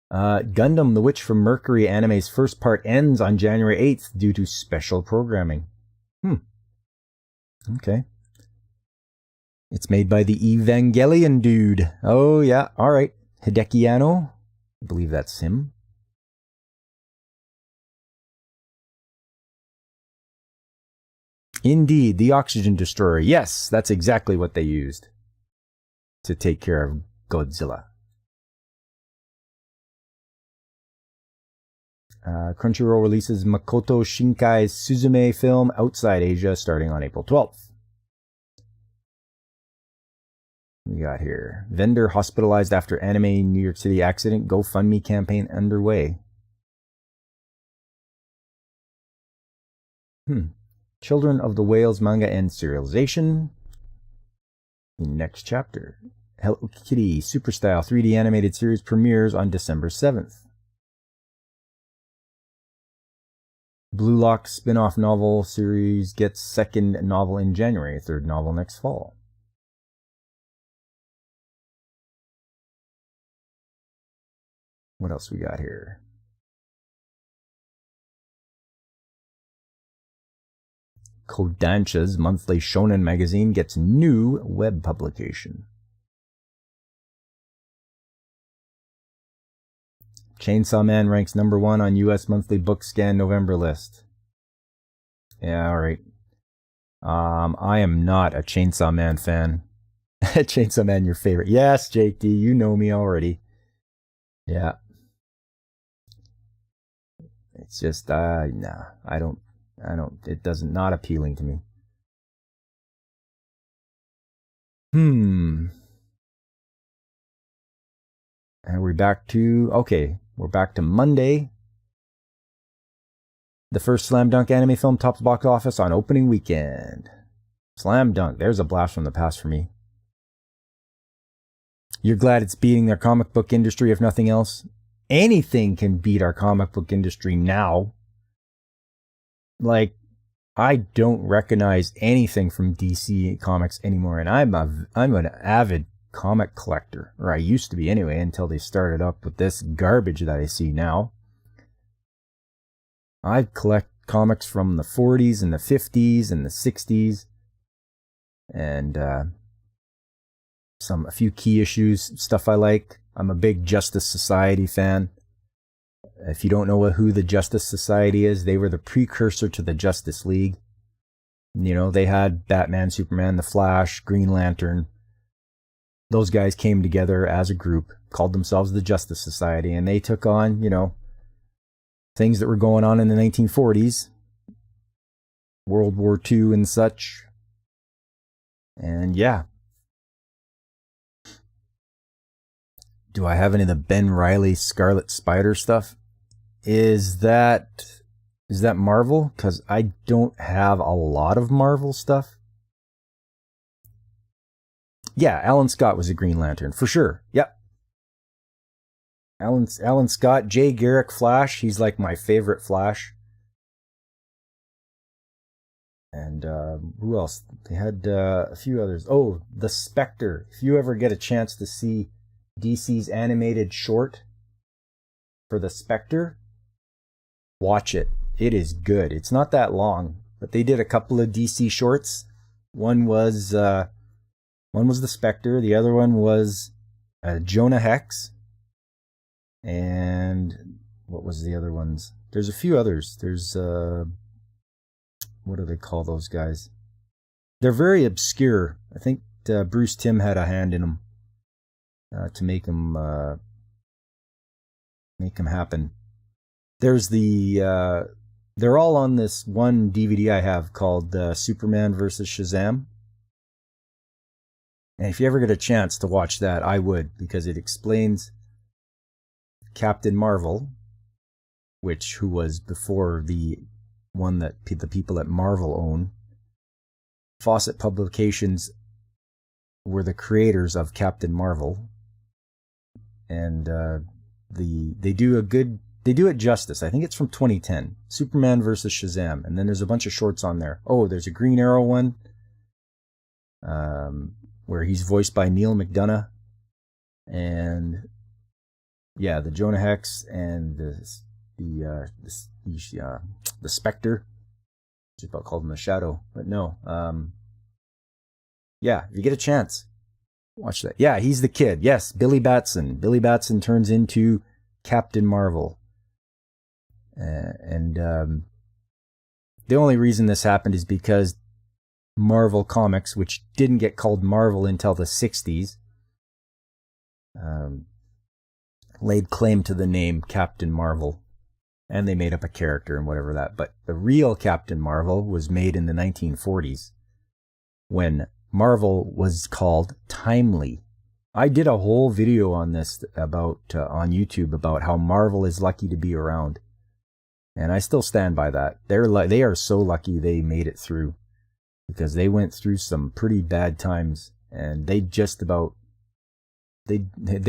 Gundam The Witch from Mercury anime's first part ends on January 8th due to special programming. Okay. It's made by the Evangelion dude. Oh yeah, alright. Hideki Anno. I believe that's him. Indeed, the oxygen destroyer. Yes, that's exactly what they used to take care of Godzilla. Crunchyroll releases Makoto Shinkai's Suzume film Outside Asia starting on April 12th. We got here. Vendor hospitalized after anime New York City accident. GoFundMe campaign underway. Children of the Whales manga and serialization. Next chapter. Hello Kitty Super Style 3D animated series premieres on December 7th. Blue Lock spin-off novel series gets second novel in January, third novel next fall. What else we got here? Kodansha's monthly shonen magazine gets new web publication. Chainsaw Man ranks #1 on U.S. monthly book scan November list. Yeah, alright. I am not a Chainsaw Man fan. Chainsaw Man, your favorite. Yes, Jake D, you know me already. Yeah. It's just, nah, I don't, it doesn't, not appealing to me. And we're back to, okay, we're back to Monday. The first Slam Dunk anime film tops box office on opening weekend. Slam Dunk, there's a blast from the past for me. You're glad it's beating their comic book industry, if nothing else? Anything can beat our comic book industry now. Like, I don't recognize anything from DC Comics anymore, and I'm an avid comic collector, or I used to be anyway, until they started up with this garbage that I see now. I collect comics from the 40s and the 50s and the 60s, and a few key issues, stuff I like. I'm a big Justice Society fan. If you don't know who the Justice Society is, they were the precursor to the Justice League. You know, they had Batman, Superman, The Flash, Green Lantern. Those guys came together as a group, called themselves the Justice Society, and they took on, you know, things that were going on in the 1940s, World War II and such. And yeah. Do I have any of the Ben Reilly Scarlet Spider stuff? Is that Marvel? Because I don't have a lot of Marvel stuff. Yeah, Alan Scott was a Green Lantern, for sure. Yep. Alan Scott, Jay Garrick Flash. He's like my favorite Flash. And who else? They had a few others. Oh, The Spectre. If you ever get a chance to see DC's animated short for The Spectre, watch it. It is good. It's not that long, but they did a couple of DC shorts. One was The Spectre. The other one was Jonah Hex. And what was the other ones? There's a few others. There's what do they call those guys? They're very obscure. I think Bruce Timm had a hand in them. To make them happen. There's they're all on this one DVD I have called Superman vs. Shazam. And if you ever get a chance to watch that, I would, because it explains Captain Marvel, who was before the one that the people at Marvel own. Fawcett Publications were the creators of Captain Marvel. And they do it justice. I think it's from 2010. Superman versus Shazam. And then there's a bunch of shorts on there. Oh, there's a Green Arrow one, where he's voiced by Neil McDonough. And yeah, the Jonah Hex and the Spectre. Just about called him the Shadow, but no. Yeah, if you get a chance, watch that. Yeah, he's the kid. Yes, Billy Batson. Billy Batson turns into Captain Marvel. And the only reason this happened is because Marvel Comics, which didn't get called Marvel until the 60s, laid claim to the name Captain Marvel, and they made up a character and whatever that. But the real Captain Marvel was made in the 1940s when Marvel was called Timely. I did a whole video on this about on YouTube about how Marvel is lucky to be around, and I still stand by that. They are so lucky they made it through, because they went through some pretty bad times, and they just about they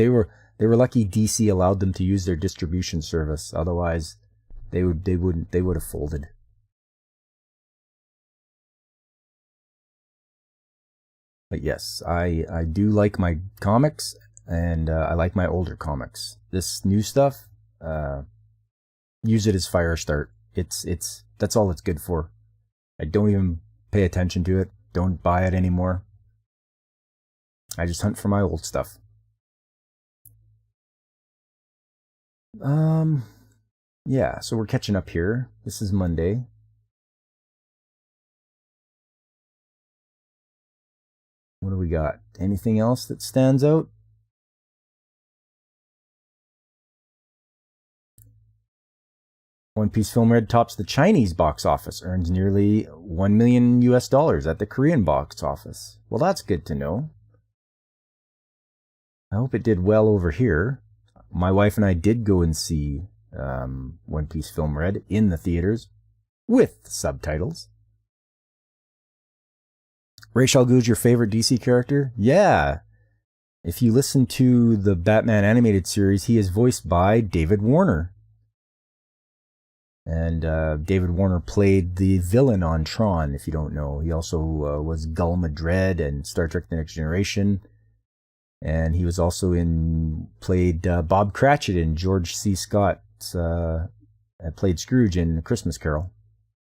were lucky DC allowed them to use their distribution service. Otherwise, they would have folded. But yes, I do like my comics, and I like my older comics. This new stuff, use it as fire start. That's all it's good for. I don't even pay attention to it. Don't buy it anymore. I just hunt for my old stuff. Yeah, so we're catching up here. This is Monday. What do we got? Anything else that stands out? One Piece Film Red tops the Chinese box office, earns nearly $1 million at the Korean box office. Well, that's good to know. I hope it did well over here. My wife and I did go and see One Piece Film Red in the theaters with subtitles. Ra's al Ghul's your favorite DC character? Yeah. If you listen to the Batman animated series, he is voiced by David Warner. And David Warner played the villain on Tron, if you don't know. He also was Gulma Dread and Star Trek The Next Generation. And he was also played Bob Cratchit in George C. Scott's, played Scrooge in A Christmas Carol.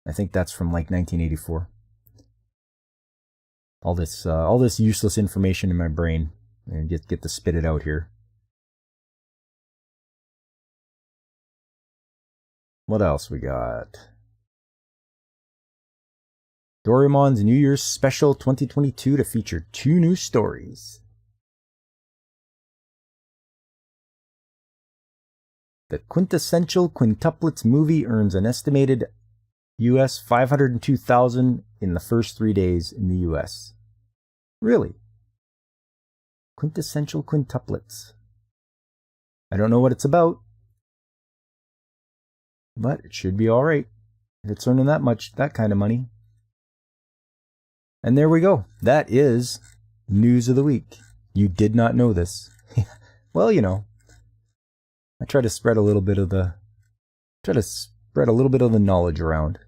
I think that's from like 1984. All this useless information in my brain, and get to spit it out here. What else we got? Doraemon's New Year's Special 2022 to feature 2 new stories. The quintessential quintuplets movie earns an estimated US $502,000 in the first 3 days in the US. Really? Quintessential quintuplets. I don't know what it's about, but it should be alright if it's earning that kind of money. And there we go. That is News of the Week. You did not know this. Well, you know, I try to spread a little bit of the knowledge around.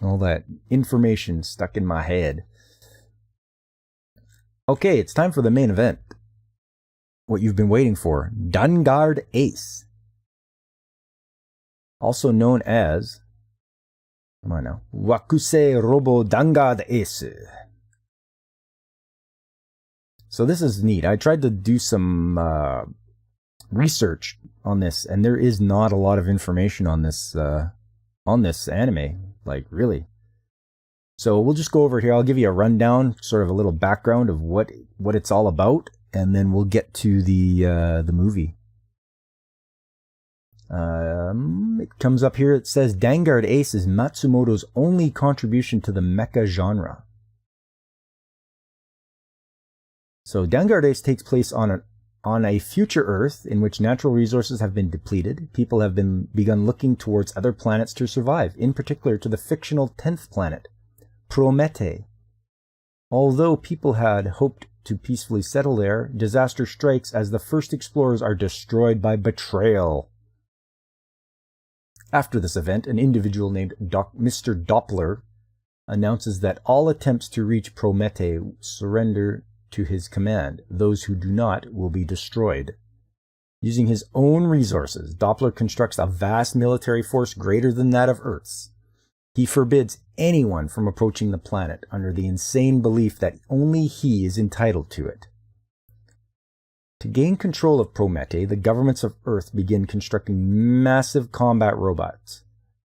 All that information stuck in my head. Okay, it's time for the main event. What you've been waiting for. Dangard Ace. Also known as, come on now, Wakuse Robo Dangard Ace. So this is neat. I tried to do some research on this, and there is not a lot of information on this anime. Like, really. So we'll just go over here. I'll give you a rundown, sort of a little background of what it's all about, and then we'll get to the movie. It comes up here. It says Dangard Ace is Matsumoto's only contribution to the mecha genre. So Dangard Ace takes place on a future Earth in which natural resources have been depleted. People have begun looking towards other planets to survive, in particular to the fictional 10th planet, Promete. Although people had hoped to peacefully settle there, disaster strikes as the first explorers are destroyed by betrayal. After this event, an individual named Mr. Doppler announces that all attempts to reach Promete surrender to his command. Those who do not will be destroyed. Using his own resources, Doppler constructs a vast military force greater than that of Earth's. He forbids anyone from approaching the planet under the insane belief that only he is entitled to it. To gain control of Promete, the governments of Earth begin constructing massive combat robots.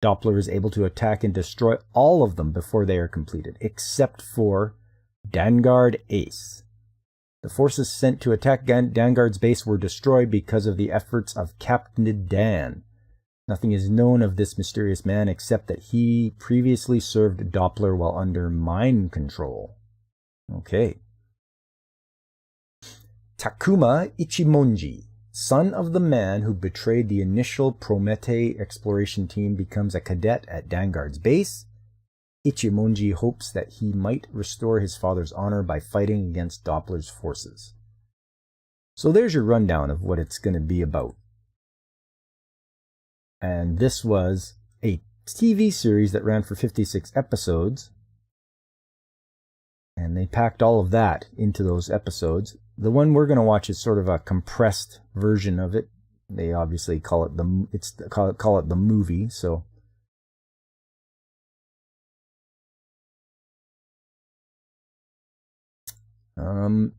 Doppler is able to attack and destroy all of them before they are completed, except for Dangard Ace. The forces sent to attack Dangard's base were destroyed because of the efforts of Captain Dan. Nothing is known of this mysterious man except that he previously served Doppler while under mind control. Okay. Takuma Ichimonji, son of the man who betrayed the initial Promete exploration team, becomes a cadet at Dangard's base. Ichimonji hopes that he might restore his father's honor by fighting against Doppler's forces. So there's your rundown of what it's going to be about. And this was a TV series that ran for 56 episodes. And they packed all of that into those episodes. The one we're going to watch is sort of a compressed version of it. They obviously call it the movie. So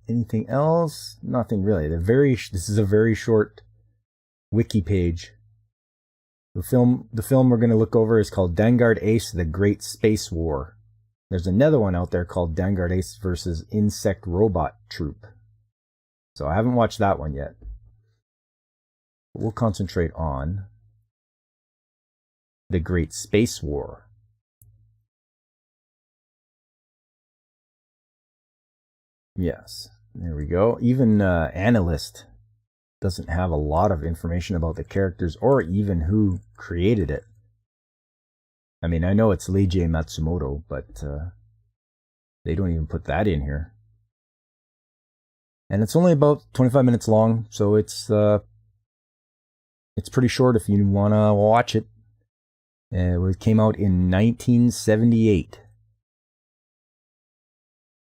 anything else? Nothing really. This is a very short wiki page. The film we're going to look over is called Dangard Ace: The Great Space War. There's another one out there called Dangard Ace versus Insect Robot Troop. So I haven't watched that one yet. But we'll concentrate on The Great Space War. Yes, there we go. Even Analyst doesn't have a lot of information about the characters or even who created it. I mean, I know it's Leiji Matsumoto, but they don't even put that in here. And it's only about 25 minutes long, so it's pretty short if you want to watch it. It came out in 1978.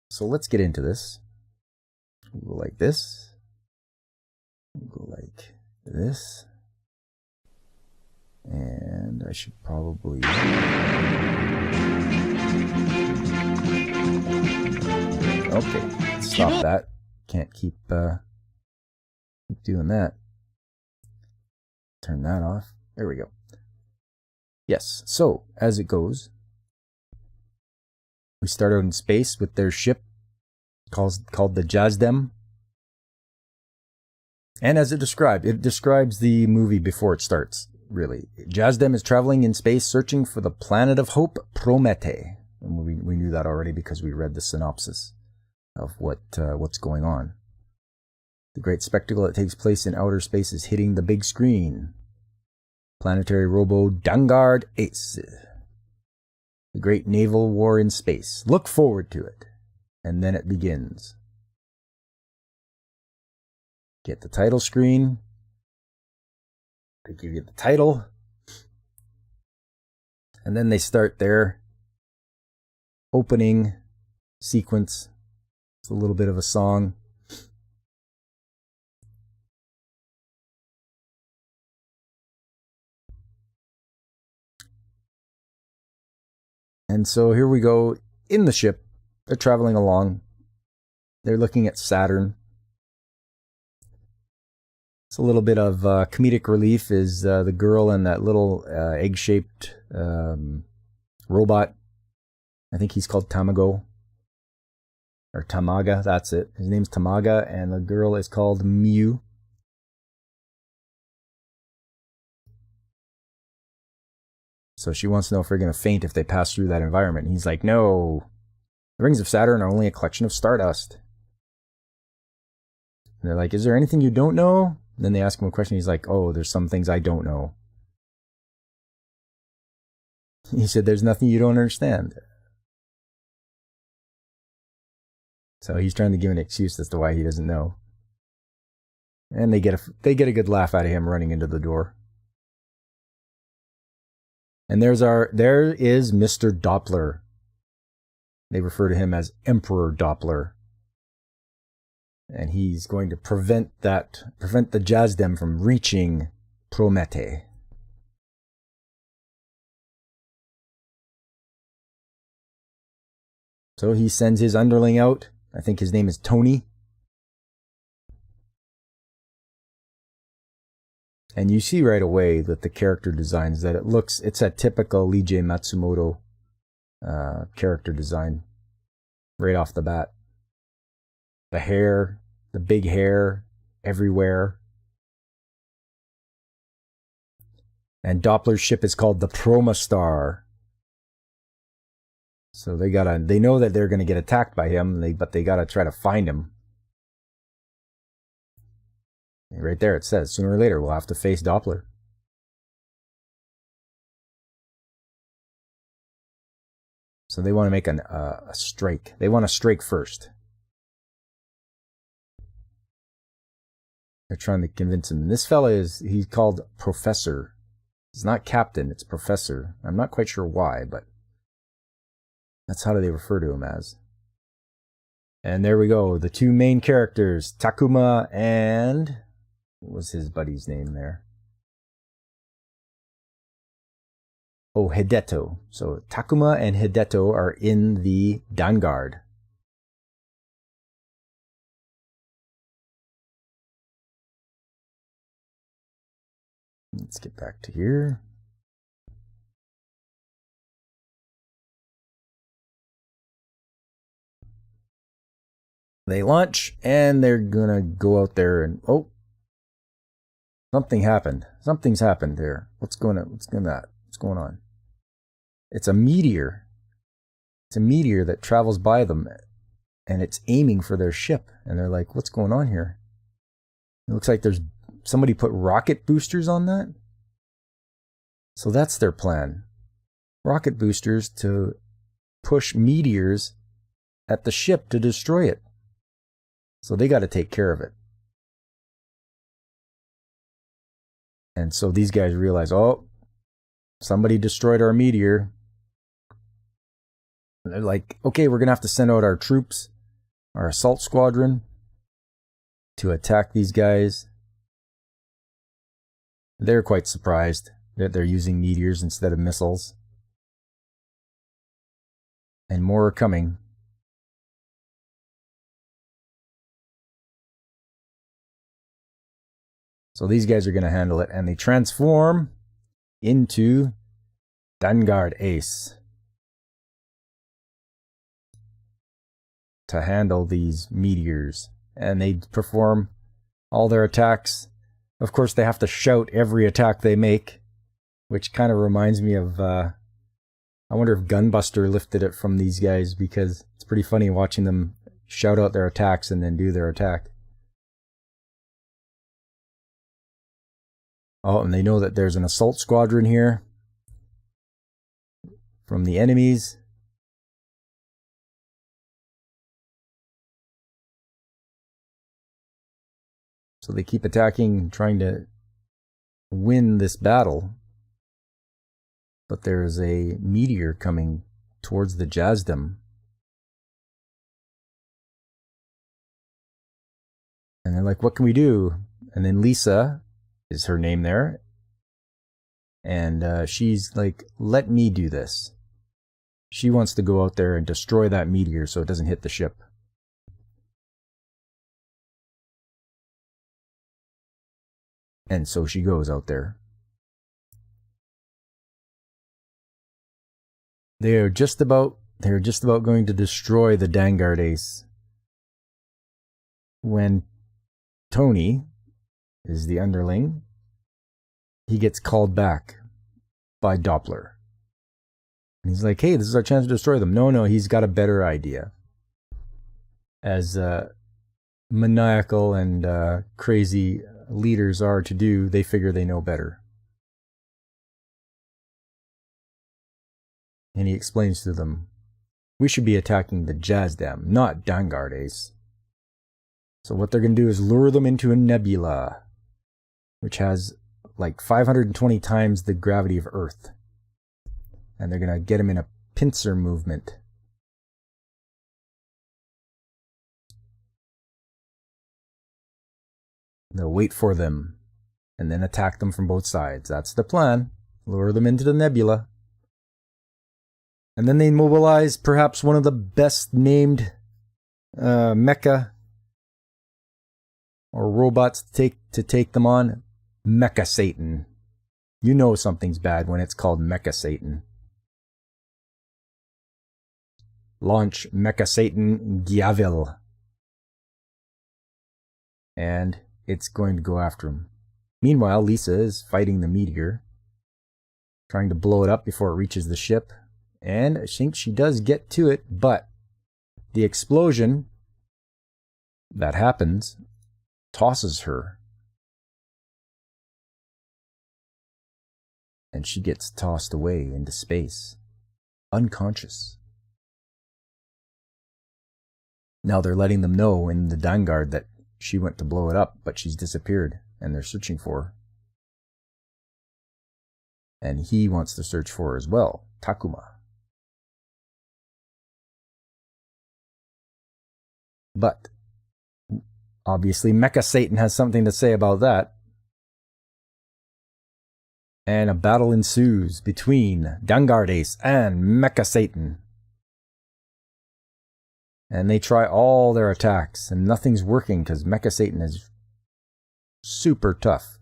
So let's get into this. We'll go like this. We'll go like this. And I should probably... Okay, stop that. Can't keep doing that. Turn that off. There we go. Yes, so as it goes, we start out in space with their ship called the Jazdem. And as it describes the movie before it starts, really. Jazdem is traveling in space searching for the planet of hope, Promete. And we knew that already because we read the synopsis of what's going on. The great spectacle that takes place in outer space is hitting the big screen. Planetary robo Dangard Ace. The great naval war in space. Look forward to it. And then it begins. Get the title screen. They give you the title. And then they start their opening sequence. It's a little bit of a song. And so here we go in the ship. They're traveling along. They're looking at Saturn. It's a little bit of comedic relief is the girl and that little egg-shaped robot. I think he's called Tamago. Or Tamaga, that's it. His name's Tamaga, and the girl is called Miu. So she wants to know if they're going to faint if they pass through that environment. And he's like, no. The rings of Saturn are only a collection of stardust. And they're like, is there anything you don't know? And then they ask him a question. He's like, oh, there's some things I don't know. He said, there's nothing you don't understand. So he's trying to give an excuse as to why he doesn't know. And they get a good laugh out of him running into the door. And there is Mr. Doppler. They refer to him as Emperor Doppler. And he's going to prevent the Jazdem from reaching Promete. So he sends his underling out. I think his name is Tony. And you see right away that the character designs that it's a typical Leiji Matsumoto character design right off the bat. The hair, the big hair everywhere. And Doppler's ship is called the Promastar. So they know that they're gonna get attacked by him, but they gotta try to find him. Right there it says, sooner or later we'll have to face Doppler. So they want to make a strike. They want to strike first. They're trying to convince him. This fella he's called Professor. It's not Captain, it's Professor. I'm not quite sure why, but that's how they refer to him as. And there we go, the two main characters, Takuma and... what was his buddy's name there? Oh, Hideto. So Takuma and Hideto are in the Dangard. Let's get back to here. They launch and they're gonna go out there and oh, something happened. Something's happened there. What's going on? What's going on? It's a meteor. It's a meteor that travels by them and it's aiming for their ship. And they're like, what's going on here? It looks like there's somebody put rocket boosters on that. So that's their plan. Rocket boosters to push meteors at the ship to destroy it. So they got to take care of it. And so these guys realize, oh, somebody destroyed our meteor. And they're like, okay, we're going to have to send out our troops, our assault squadron, to attack these guys. They're quite surprised that they're using meteors instead of missiles. And more are coming. So these guys are going to handle it, and they transform into Dangard Ace to handle these meteors. And they perform all their attacks. Of course, they have to shout every attack they make, which kind of reminds me of, I wonder if Gunbuster lifted it from these guys, because it's pretty funny watching them shout out their attacks and then do their attack. Oh, and they know that there's an assault squadron here from the enemies. So they keep attacking, trying to win this battle. But there's a meteor coming towards the Jazdam. And they're like, what can we do? And then Lisa is her name there. And she's like, let me do this. She wants to go out there and destroy that meteor so it doesn't hit the ship. And so she goes out there. They're just about going to destroy the Dangard Ace when Tony is the underling. He gets called back by Doppler. And he's like, hey, this is our chance to destroy them. No, he's got a better idea. As maniacal and crazy leaders are to do, they figure they know better. And he explains to them, we should be attacking the Jazdam, not Dangard Ace. So what they're going to do is lure them into a nebula, which has like 520 times the gravity of Earth. And they're going to get them in a pincer movement. They'll wait for them and then attack them from both sides. That's the plan. Lure them into the nebula. And then they mobilize perhaps one of the best named mecha or robots to take them on, Mecha Satan. You know something's bad when it's called Mecha Satan. Launch Mecha Satan Gyavil. And it's going to go after him. Meanwhile, Lisa is fighting the meteor, trying to blow it up before it reaches the ship. And I think she does get to it, but the explosion that happens tosses her. And she gets tossed away into space, unconscious. Now they're letting them know in the Dangard that she went to blow it up, but she's disappeared, and they're searching for her. And he wants to search for her as well, Takuma. But obviously Mecha Satan has something to say about that. And a battle ensues between Dangard Ace and Mecha Satan. And they try all their attacks, and nothing's working because Mecha Satan is super tough.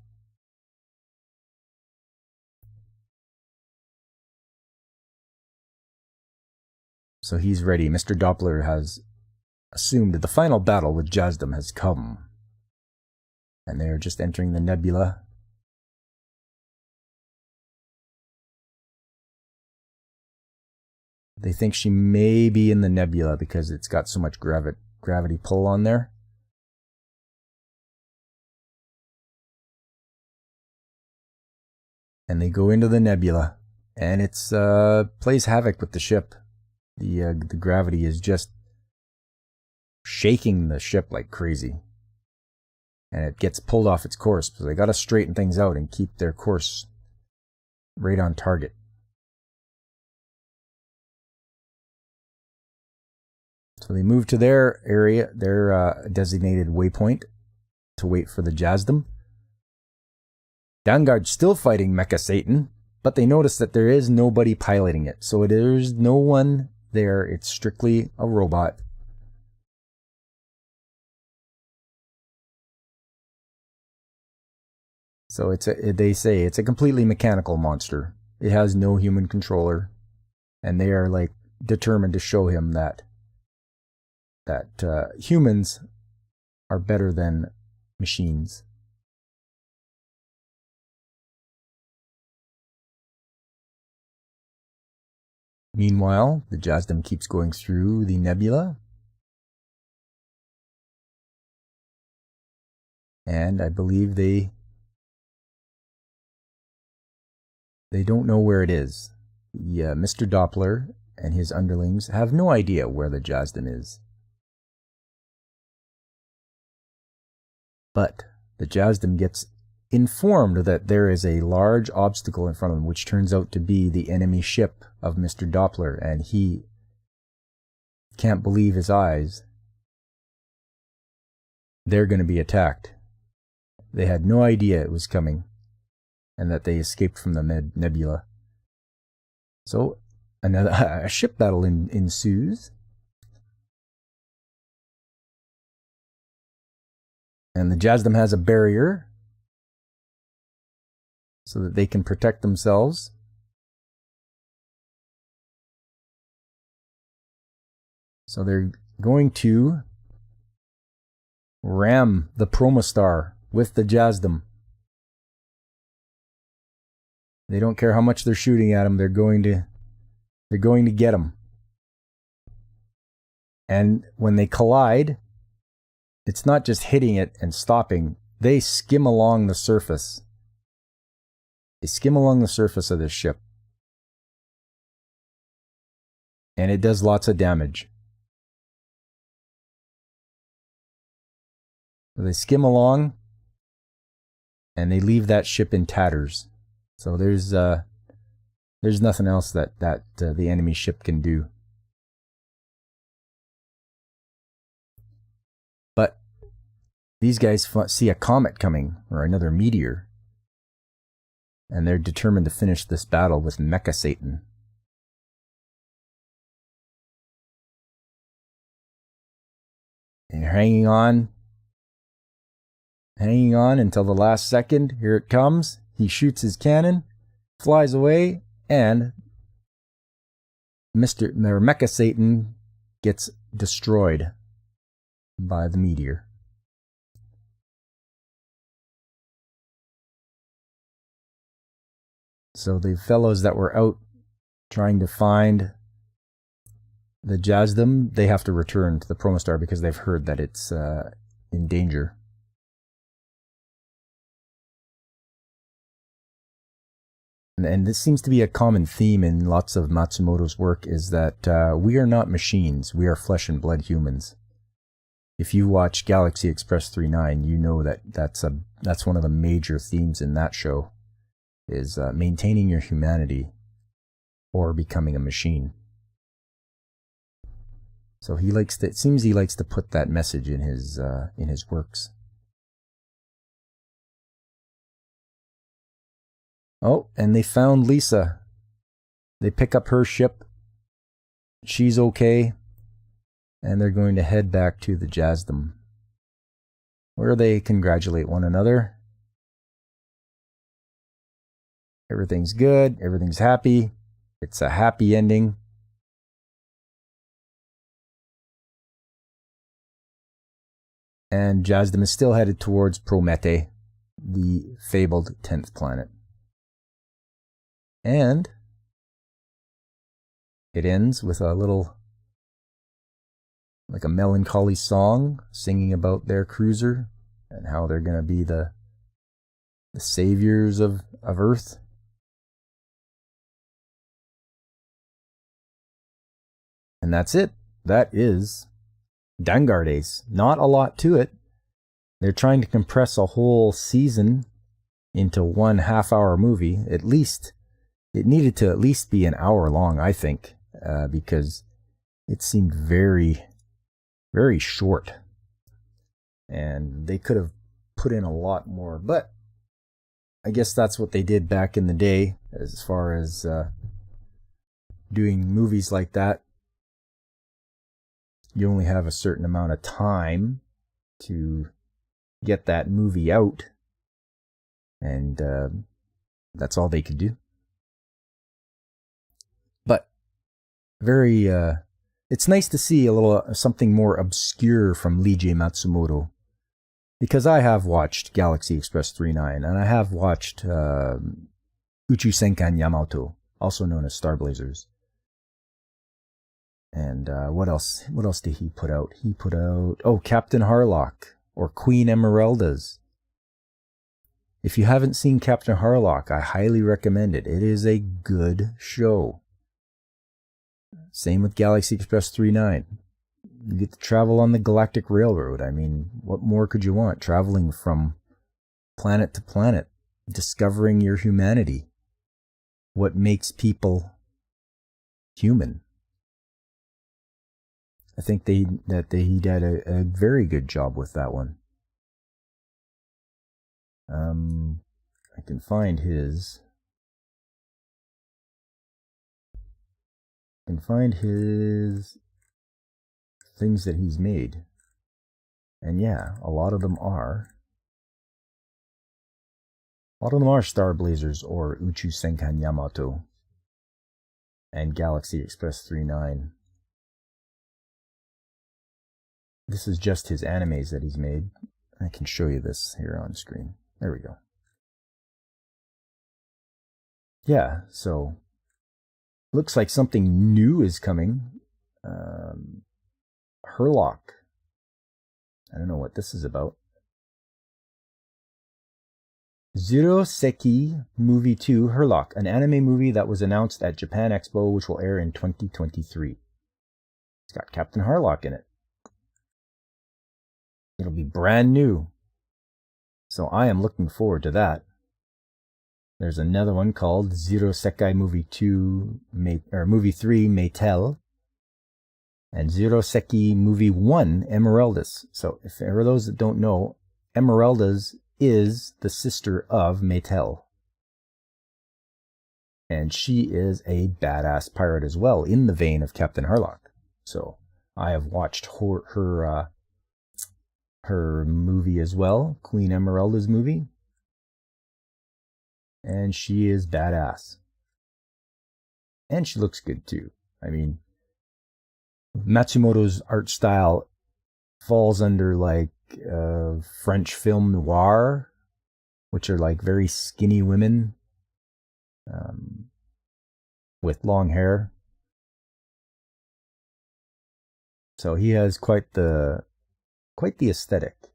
So he's ready. Mr. Doppler has assumed that the final battle with Jasdam has come. And they are just entering the nebula. They think she may be in the nebula because it's got so much gravity pull on there. And they go into the nebula, and it's plays havoc with the ship. The gravity is just shaking the ship like crazy, and it gets pulled off its course. So they got to straighten things out and keep their course right on target. So they move to their area, their designated waypoint, to wait for the Jasdam. Dangard's still fighting Mecha Satan, but they notice that there is nobody piloting it. So there's no one there. It's strictly a robot. So they say it's a completely mechanical monster. It has no human controller, and they are like determined to show him that humans are better than machines. Meanwhile, the Jasdam keeps going through the nebula. And I believe they don't know where it is. Mr. Doppler and his underlings have no idea where the Jasdam is. But the Jasdam gets informed that there is a large obstacle in front of him, which turns out to be the enemy ship of Mr. Doppler, and he can't believe his eyes. They're going to be attacked. They had no idea it was coming, and that they escaped from the nebula. So a ship battle ensues. And the Jasdam has a barrier so that they can protect themselves. So they're going to ram the Promostar with the Jasdam. They don't care how much they're shooting at him. They're going to get him. And when they collide, it's not just hitting it and stopping. They skim along the surface. They skim along the surface of this ship. And it does lots of damage. So they skim along, and they leave that ship in tatters. So there's nothing else that the enemy ship can do. But these guys see a comet coming, or another meteor, and they're determined to finish this battle with Mecha Satan. And they're hanging on. hanging on until the last second. Here it comes. He shoots his cannon, flies away, and Mecha Satan gets destroyed by the meteor. So the fellows that were out trying to find the Jasdom, they have to return to the Promostar because they've heard that it's in danger. And this seems to be a common theme in lots of Matsumoto's work, is that we are not machines, we are flesh and blood humans. If you watch Galaxy Express 39, you know that that's one of the major themes in that show, is maintaining your humanity or becoming a machine. So it seems he likes to put that message in his works. Oh, and they found Lisa. They pick up her ship. She's okay. And they're going to head back to the Jasdom, where they congratulate one another. Everything's good. Everything's happy. It's a happy ending. And Jasdom is still headed towards Promete, the fabled 10th planet. And it ends with a little, like a melancholy song, singing about their cruiser and how they're going to be the saviors of Earth. And that's it. That is Dangard Ace. Not a lot to it. They're trying to compress a whole season into one half-hour movie. At least, it needed to at least be an hour long, I think, because it seemed very, very short. And they could have put in a lot more. But I guess that's what they did back in the day, as far as doing movies like that. You only have a certain amount of time to get that movie out, and that's all they could do. But very, it's nice to see a little something more obscure from Leiji Matsumoto, because I have watched Galaxy Express 39, and I have watched Uchu Senkan Yamato, also known as Starblazers. And what else? What else did he put out? He put out, Captain Harlock, or Queen Emeraldas. If you haven't seen Captain Harlock, I highly recommend it. It is a good show. Same with Galaxy Express 39. You get to travel on the Galactic Railroad. I mean, what more could you want? Traveling from planet to planet, discovering your humanity. What makes people human? I think he did a very good job with that one. I can find his things that he's made. And yeah, a lot of them are Starblazers or Uchu Senkan Yamato and Galaxy Express 39. This is just his animes that he's made. I can show you this here on screen. There we go. Yeah, so looks like something new is coming. Harlock. I don't know what this is about. Zero Seki Movie 2 Harlock, an anime movie that was announced at Japan Expo, which will air in 2023. It's got Captain Harlock in it. It'll be brand new. So I am looking forward to that. There's another one called Zero Sekai Movie 2, Movie 3 Maytel. And Zero Seki Movie 1 Emeraldas. So if there are those that don't know, Emeraldas is the sister of Maytel. And she is a badass pirate as well, in the vein of Captain Harlock. So I have watched her her movie as well, Queen Emeralda's movie. And she is badass. And she looks good too. I mean, Matsumoto's art style falls under like French film noir, which are like very skinny women with long hair. So he has quite the aesthetic.